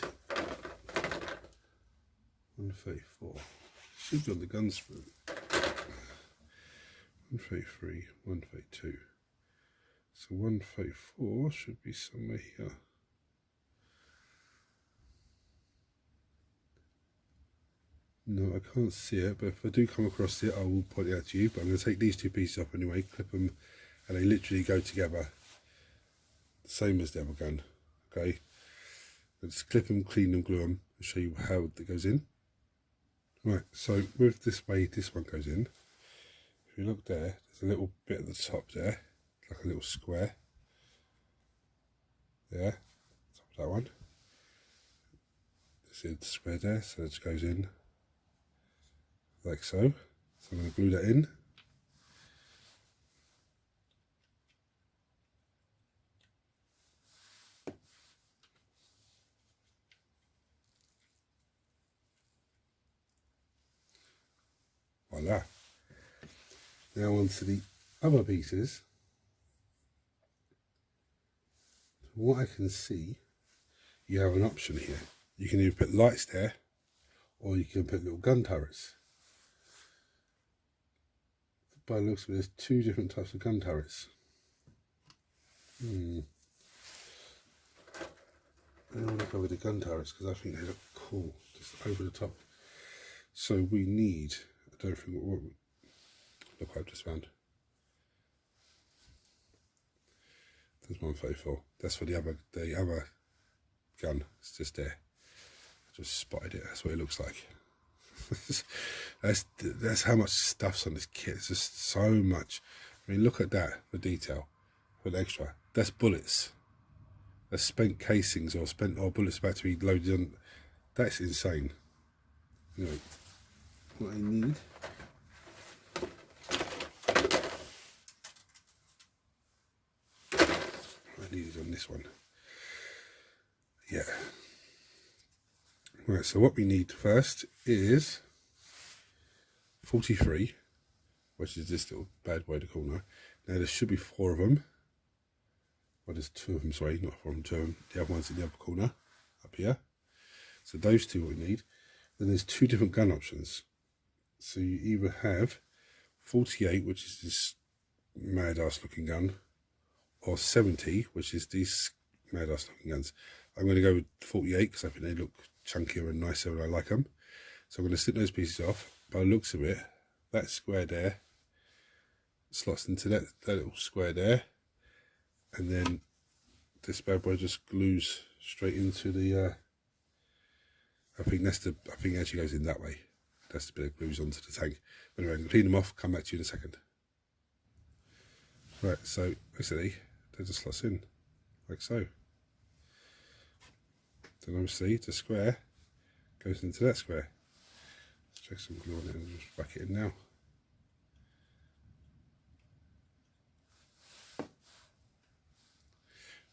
134. Should be on the gun sprue. 133, 132. So 134 should be somewhere here. No, I can't see it, but if I do come across it, I will point it out to you. But I'm going to take these two pieces off anyway, clip them, and they literally go together. The same as the other gun, okay? Just clip them, clean them, glue them, and show you how it goes in. Right, so with this way this one goes in, if you look there, there's a little bit at the top there, like a little square. There, top of that one. See the square there, so it just goes in like so. So I'm going to glue that in. Voila. Now on to the other pieces. From what I can see, you have an option here. You can either put lights there, or you can put little gun turrets. By the looks of it, there's two different types of gun turrets. I want to go with the gun turrets because I think they look cool, just over the top. So we need, I don't think, look, I've just found. There's 134. That's for the other gun. It's just there. I just spotted it. That's what it looks like. that's how much stuff's on this kit. It's just so much. I mean, look at that for detail, for the extra. That's bullets. That's spent casings or bullets about to be loaded on. That's insane. You know what I need. I need it on this one. Yeah. Right, so what we need first is 43, which is this little bad boy in the corner. Now there should be 4 of them. Well, there's 2 of them, sorry, not 4 of them, 2 of them. The other one's in the other corner, up here. So those 2 we need. Then there's 2 different gun options. So you either have 48, which is this mad ass looking gun, or 70, which is these mad ass looking guns. I'm going to go with 48 because I think they look chunkier and nicer and I like them. So I'm going to snip those pieces off. By the looks of it, that square there slots into that little square there, and then this bad boy just glues straight into the. I think it actually goes in that way. That's the bit of glues onto the tank. But anyway, I'm going to clean them off. Come back to you in a second. Right, so basically they just slots in like so. Then obviously the square goes into that square. Let's check some glue on it and just whack it in now.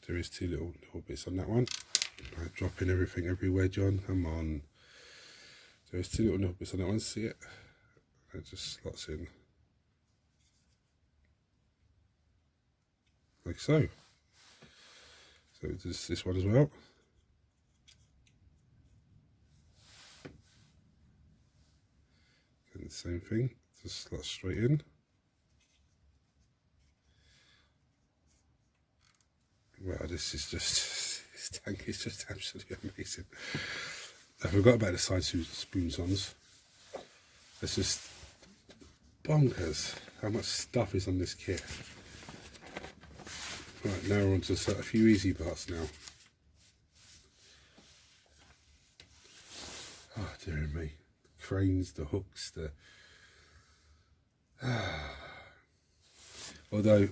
There is 2 little bits on that one. I'm dropping everything everywhere, John. Come on. There's 2 little bits on that one. See it? It just slots in like so. So there's this one as well. And the same thing, just slots straight in. Wow, this tank is just absolutely amazing. I forgot about the side spoons. It's just bonkers how much stuff is on this kit. Right, now we're on to a few easy parts now. Oh dear me. The cranes, the hooks, although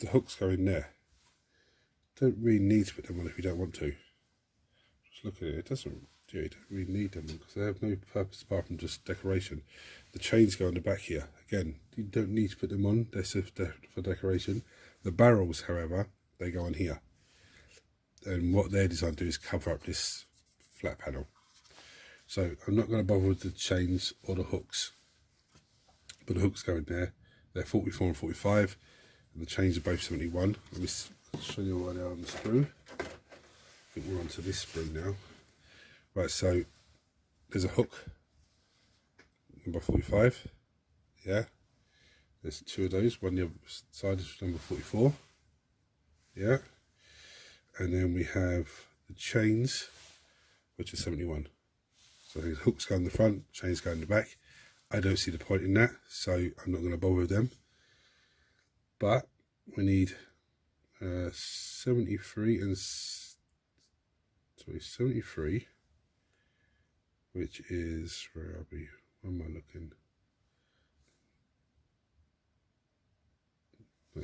the hooks go in there. Don't really need to put them on if you don't want to. Just look at it, you don't really need them because they have no purpose apart from just decoration. The chains go on the back here. Again, you don't need to put them on, they're for decoration. The barrels, however, they go on here. And what they're designed to do is cover up this flat panel. So I'm not going to bother with the chains or the hooks, but the hooks go in there. They're 44 and 45, and the chains are both 71. Let me show you where they are on the sprue. I think we're onto this sprue now. Right, so there's a hook, number 45, yeah. There's two of those, one on the other side is number 44, yeah. And then we have the chains, which is 71. So the hooks go in the front, chains go in the back. I don't see the point in that, so I'm not going to bother with them. But we need 73 and 73, which is, where are we? Where am I looking?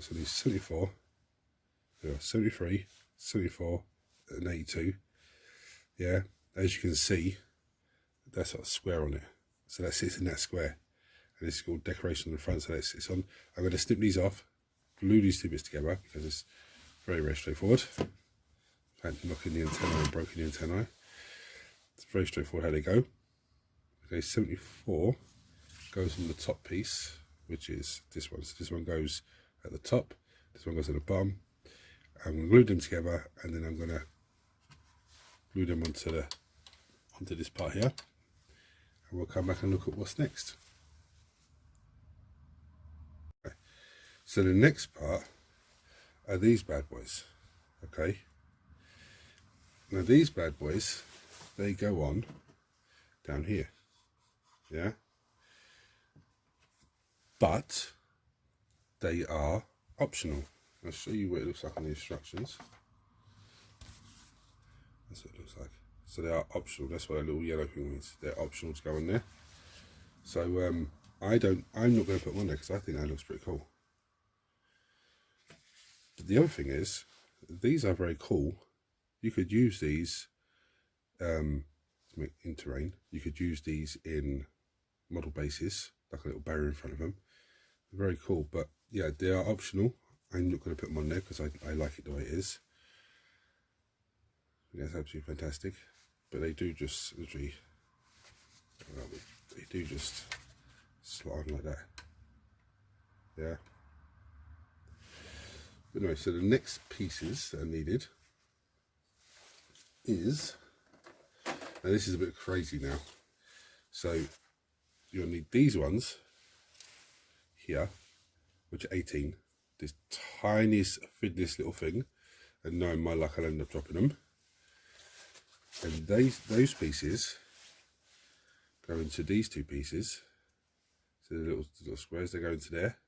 So these 74, there are 73, 74, and 82. Yeah, as you can see, that's got a square on it. So that sits in that square. And this is called decoration on the front, so that sits on. I'm going to snip these off, glue these two bits together, because it's very, very straightforward. Had knocking the antenna and broken the antennae. It's very straightforward how they go. Okay, 74 goes on the top piece, which is this one. So this one goes at the top, this one goes at the bottom. I'm going to glue them together, and then I'm going to glue them onto this part here, and we'll come back and look at what's next. Okay. So the next part are these bad boys. Okay, now these bad boys, they go on down here, yeah, but they are optional. I'll show you what it looks like on the instructions. That's what it looks like. So they are optional. That's what a little yellow thing means. They're optional to go on there. So I'm not going to put them on there because I think that looks pretty cool. But the other thing is, these are very cool. You could use these to make in terrain. You could use these in model bases, like a little barrier in front of them. Very cool, but yeah, they are optional. I'm not going to put them on there because I like it the way it is. That's absolutely fantastic. But they do just literally, they do just slot on like that. Yeah. But anyway, so the next pieces that are needed is, now this is a bit crazy now. So you'll need these ones here, which are 18. This tiniest, fiddliest little thing, and knowing my luck, I'll end up dropping them. And those pieces go into these two pieces. So the little squares, they go into there.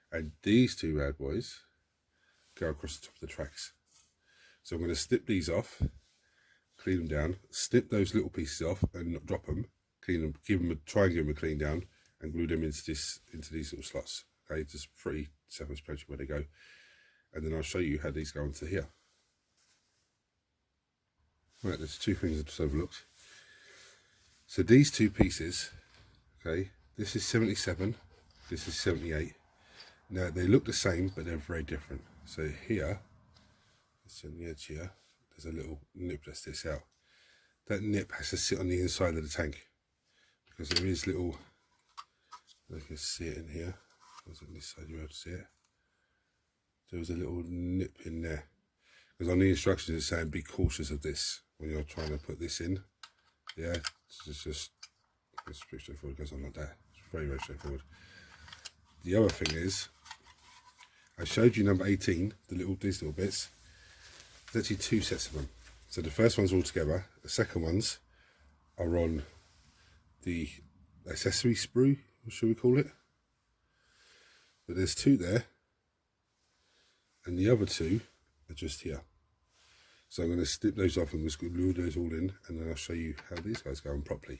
And these two bad boys go across the top of the tracks. So I'm going to snip these off, clean them down, snip those little pieces off and not drop them, clean them, try and give them a clean down, and glue them into these little slots. Okay, just pretty self-explanatory where they go. And then I'll show you how these go into here. Right, there's two things I just overlooked. So these two pieces, okay, this is 77, this is 78. Now they look the same, but they're very different. So here, it's on the edge here, there's a little nip that sticks out. That nip has to sit on the inside of the tank, because there is little, you can see it in here. On this side you're able to see it. There was a little nip in there, because on the instructions it's saying be cautious of this when you're trying to put this in. Yeah, it's pretty straightforward. It goes on like that. It's very, very straightforward. The other thing is, I showed you number 18, these little bits. There's actually two sets of them. So the first one's all together. The second ones are on the accessory sprue, should we call it? But there's two there, and the other two are just here. So I'm going to snip those off and just glue those all in, and then I'll show you how these guys go on properly.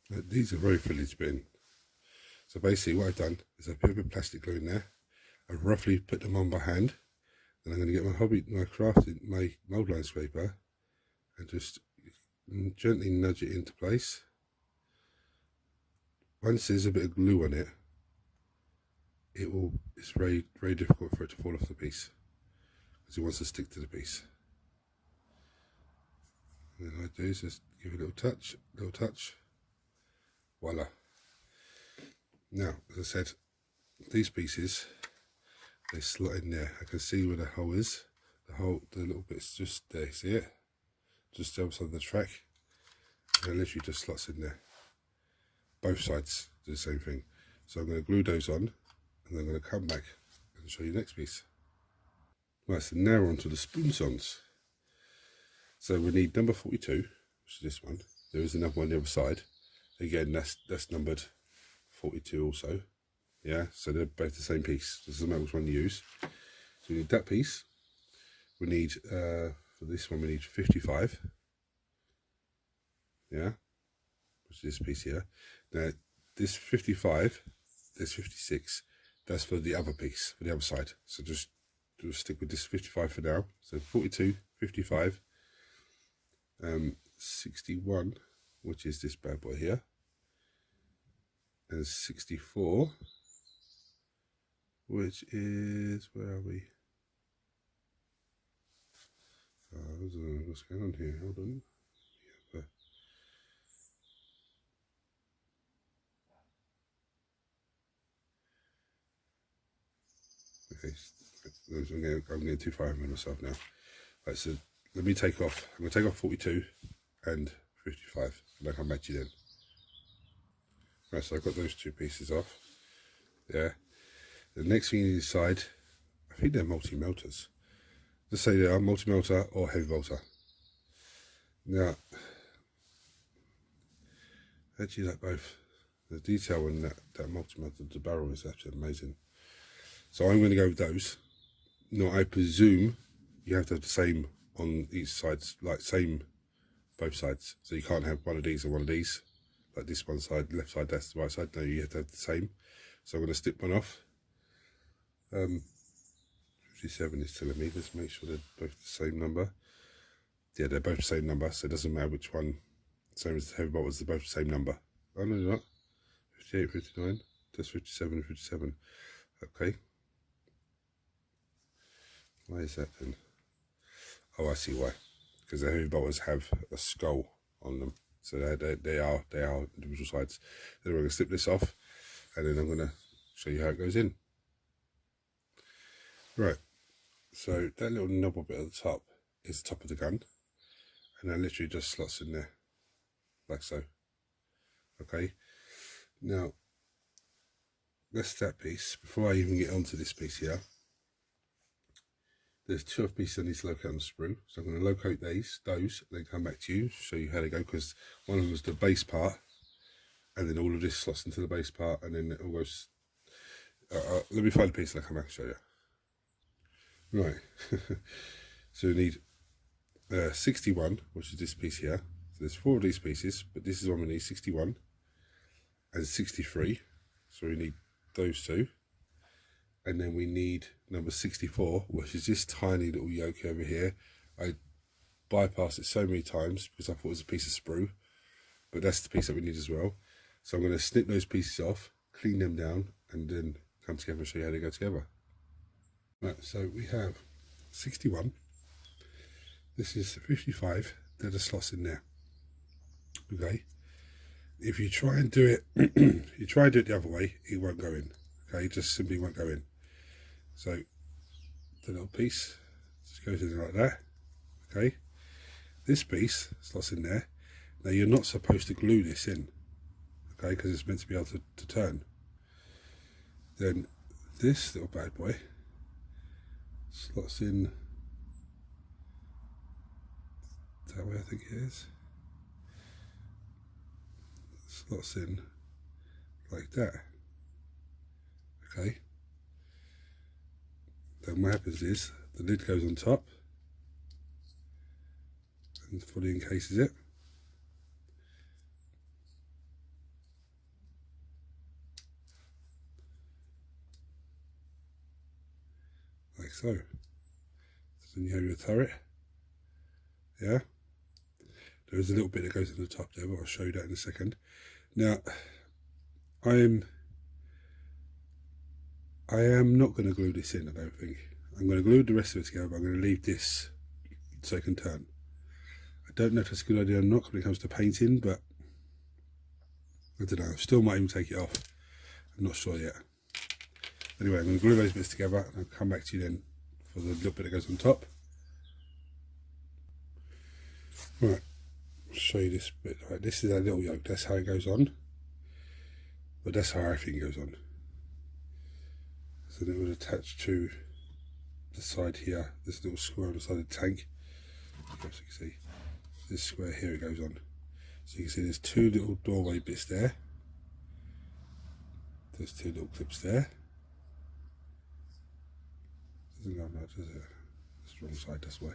These are very fiddly to put in. So basically what I've done is I put a bit of plastic glue in there. I roughly put them on by hand. Then I'm going to get my mould line scraper, and just gently nudge it into place. Once there's a bit of glue on it, it's very, very difficult for it to fall off the piece, because it wants to stick to the piece. And then I do is just give it a little touch, voila. Now, as I said, these pieces, they slot in there. I can see where the hole is. The little bit's just there, see it? Just jumps on the track, and it literally just slots in there. Both sides do the same thing. So I'm going to glue those on, and then I'm going to come back and show you the next piece. Right, so now we're on to the spoon-ons. So we need number 42, which is this one. There is another one on the other side. Again, that's numbered 42 also. Yeah, so they're both the same piece. Doesn't matter which one you use. So we need that piece. We need, for this one, we need 55. Yeah, which is this piece here. Now, this 55, there's 56. That's for the other piece, for the other side. So just stick with this 55 for now. So 42, 55, 61, which is this bad boy here, and 64, which is, where are we? What's going on here? Hold on. Okay, I'm getting too far ahead of myself now. Right, so let me take off. I'm going to take off 42 and 55, and I'll come back to you then. Right, so I've got those two pieces off. Yeah. The next thing you decide, I think they're multi-melters. Just say they are multi-melter or heavy melter. Now, actually like both. The detail in that multi-melter, the barrel is absolutely amazing. So I'm going to go with those. Now I presume you have to have the same on each side, like same both sides. So you can't have one of these and one of these. Like this one side, left side, that's the right side. No, you have to have the same. So I'm going to snip one off. 57 is telling me, let's make sure they're both the same number. Yeah, they're both the same number, so it doesn't matter which one. Same as the heavy bolts, they're both the same number. Oh no, they're not. 58, 59, that's 57, 57. Okay. Why is that then? Oh, I see why. Because the heavy bolters have a skull on them, so they are individual sides. Then we're going to snip this off, and then I'm going to show you how it goes in. Right. So that little knobble bit at the top is the top of the gun, and that literally just slots in there, like so. Okay. Now, that's that piece. Before I even get onto this piece here, there's two other pieces I need to locate on the sprue. So I'm going to locate those, and then come back to you, show you how they go, because one of them is the base part, and then all of this slots into the base part, and then it all goes. Let me find a piece and I'll come back and show you. Right, so we need 61, which is this piece here. So there's 4 of these pieces, but this is one we need, 61 and 63. So we need those two. And then we need number 64, which is this tiny little yoke over here. I bypassed it so many times because I thought it was a piece of sprue, but that's the piece that we need as well. So I'm going to snip those pieces off, clean them down, and then come together and show you how they go together. Right, so we have 61, this is 55, there are the slots in there. Okay, if you try and do it, you try and do it the other way, it won't go in. Okay, it just simply won't go in. So the little piece just goes in like that. Okay, this piece slots in there. Now you're not supposed to glue this in, okay, because it's meant to be able to turn. Then this little bad boy slots in that way, I think it is. Slots in like that. Okay. Then what happens is the lid goes on top and fully encases it. Like so. So then you have your turret. Yeah. There is a little bit that goes in the top there, but I'll show you that in a second. Now, I am not going to glue this in, I don't think. I'm going to glue the rest of it together, but I'm going to leave this so it can turn. I don't know if that's a good idea or not when it comes to painting, but I don't know. Still might even take it off. I'm not sure yet. Anyway, I'm going to glue those bits together and I'll come back to you then for the little bit that goes on top. Right, I'll show you this bit. Right, this is that little yoke. That's how it goes on. But that's how everything goes on. So it would attach to the side here, this little square on the side of the tank. So you can see this square here, it goes on. So you can see there's two little doorway bits there. There's two little clips there. Doesn't go right, does it? That's the wrong side, that's why.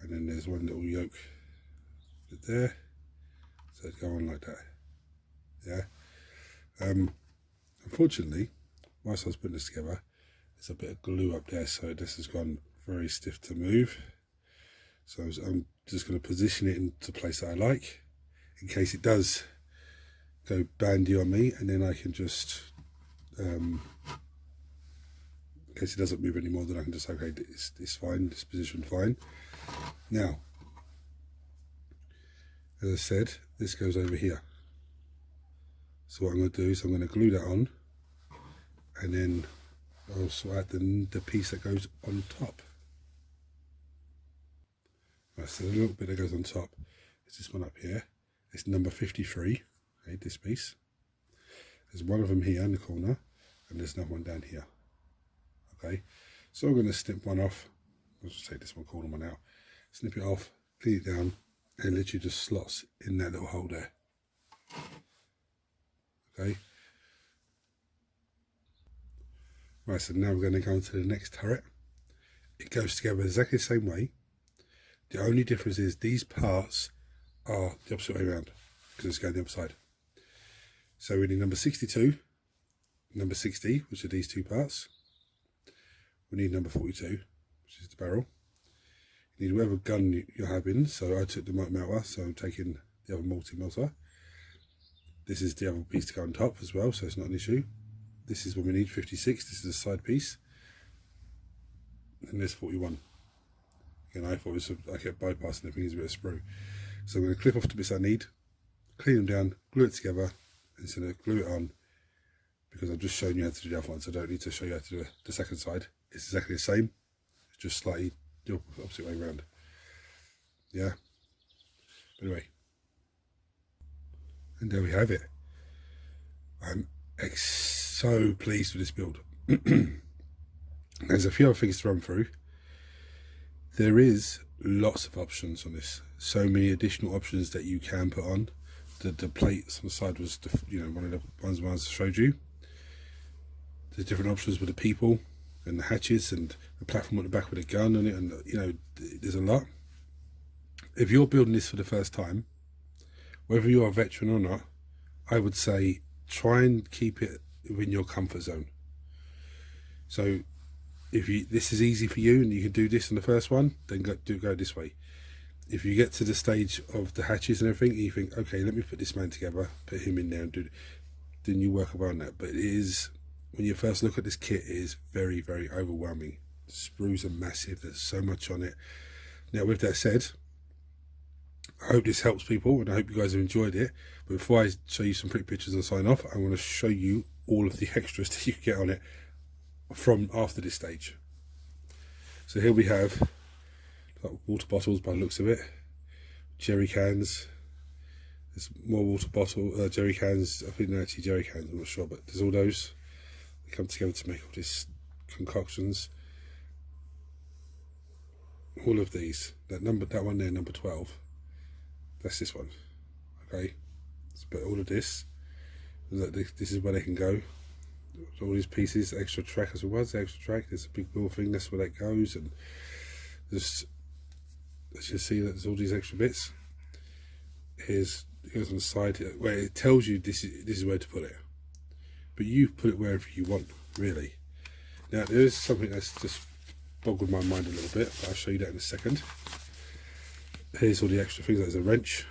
And then there's one little yoke bit there. So it'd go on like that. Yeah. Unfortunately, whilst I was putting this together, there's a bit of glue up there, so this has gone very stiff to move. So I'm just going to position it into the place that I like, in case it does go bandy on me, and then I can just, in case it doesn't move anymore, then I can just, okay, it's fine, this position fine. Now, as I said, this goes over here. So what I'm going to do is I'm going to glue that on, and then I'll also add the piece that goes on top. Right, so the little bit that goes on top is this one up here. It's number 53, okay, this piece. There's one of them here in the corner, and there's another one down here. Okay, so I'm going to snip one off. I'll just take this one corner one out, snip it off, clean it down, and literally just slots in that little hole there. Okay. Right, so now we're going to go on to the next turret. It goes together exactly the same way. The only difference is these parts are the opposite way around, because it's going the other side. So we need number 62, number 60, which are these two parts. We need number 42, which is the barrel. You need whatever gun you're having. So I took the melter, so I'm taking the other multi-melter. This is the other piece to go on top as well, so it's not an issue. This is what we need, 56. This is a side piece. And there's 41. Again, I thought I kept bypassing everything as a bit of sprue. So I'm going to clip off the bits I need, clean them down, glue it together, and so glue it on, because I've just shown you how to do the other one, so I don't need to show you how to do the second side. It's exactly the same, it's just slightly the opposite way around. Yeah. Anyway. And there we have it. I'm so pleased with this build. There's a few other things to run through. There is lots of options on this. So many additional options that you can put on. The plates on the side was, one of the ones I showed you. There's different options with the people and the hatches and the platform at the back with a gun on it, and there's a lot. If you're building this for the first time, whether you're a veteran or not, I would say try and keep it within your comfort zone. So if this is easy for you and you can do this in the first one, then go this way. If you get to the stage of the hatches and everything, and you think, okay, let me put this man together, put him in there and do it, then you work around that. But it is, when you first look at this kit, it is very, very overwhelming. The sprues are massive, there's so much on it. Now with that said, I hope this helps people and I hope you guys have enjoyed it. But before I show you some pretty pictures and sign off, I want to show you all of the extras that you can get on it from after this stage. So here we have water bottles by the looks of it, jerry cans, there's more water bottle, jerry cans, I think they're actually jerry cans, I'm not sure, but there's all those. They come together to make all these concoctions. All of these, that one there, number 12, that's this one, okay? But all of this is where they can go. All these pieces, extra track as well. The extra track, there's a big wheel thing, that's where that goes, and just as you see, there's all these extra bits. It goes on the side where it tells you this is where to put it, but you put it wherever you want, really. Now there is something that's just boggled my mind a little bit, but I'll show you that in a second. Here's all the extra things. There's a wrench.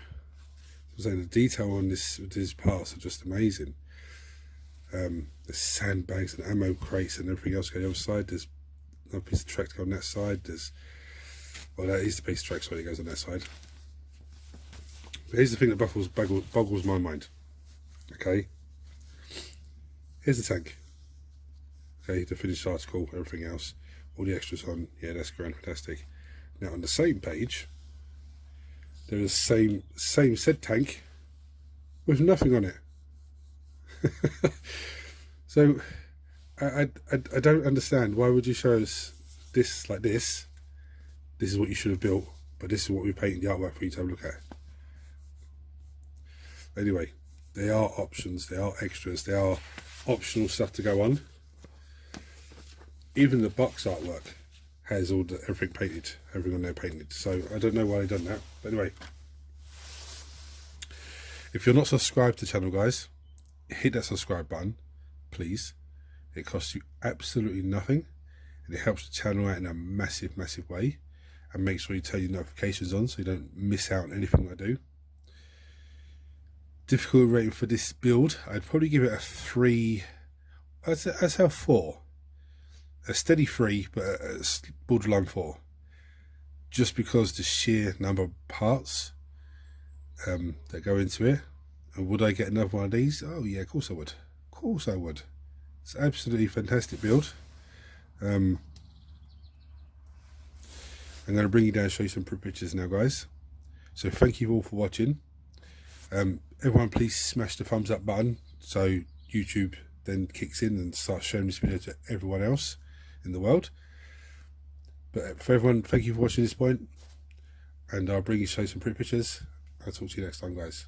So the detail on these parts are just amazing. There's sandbags and ammo crates and everything else going on the other side. There's another piece of track to go on that side. That is the piece of track, sorry, that goes on that side. But here's the thing that boggles my mind. Okay, here's the tank. Okay, the finished article, everything else, all the extras on. Yeah, that's grand, fantastic. Now on the same page, there is the same said tank with nothing on it. So I don't understand. Why would you show us this like this? This is what you should have built, but this is what we painted the artwork for you to have a look at. Anyway, they are options, they are extras, they are optional stuff to go on. Even the box artwork has all everything painted, everything on there painted. So I don't know why they've done that. But anyway, if you're not subscribed to the channel, guys, hit that subscribe button, please. It costs you absolutely nothing, and it helps the channel out in a massive way. And make sure you turn your notifications on so you don't miss out on anything I do. Difficulty rating for this build, I'd probably give it a 3. I'd say a 4. A steady 3, but a borderline 4. Just because the sheer number of parts that go into it. And would I get another one of these? Oh yeah, of course I would. Of course I would. It's an absolutely fantastic build. I'm going to bring you down and show you some pictures now, guys. So thank you all for watching. Everyone please smash the thumbs up button so YouTube then kicks in and starts showing this video to everyone else in the world. But for everyone, thank you for watching this point, and I'll bring you show you some pretty pictures. I'll talk to you next time, guys.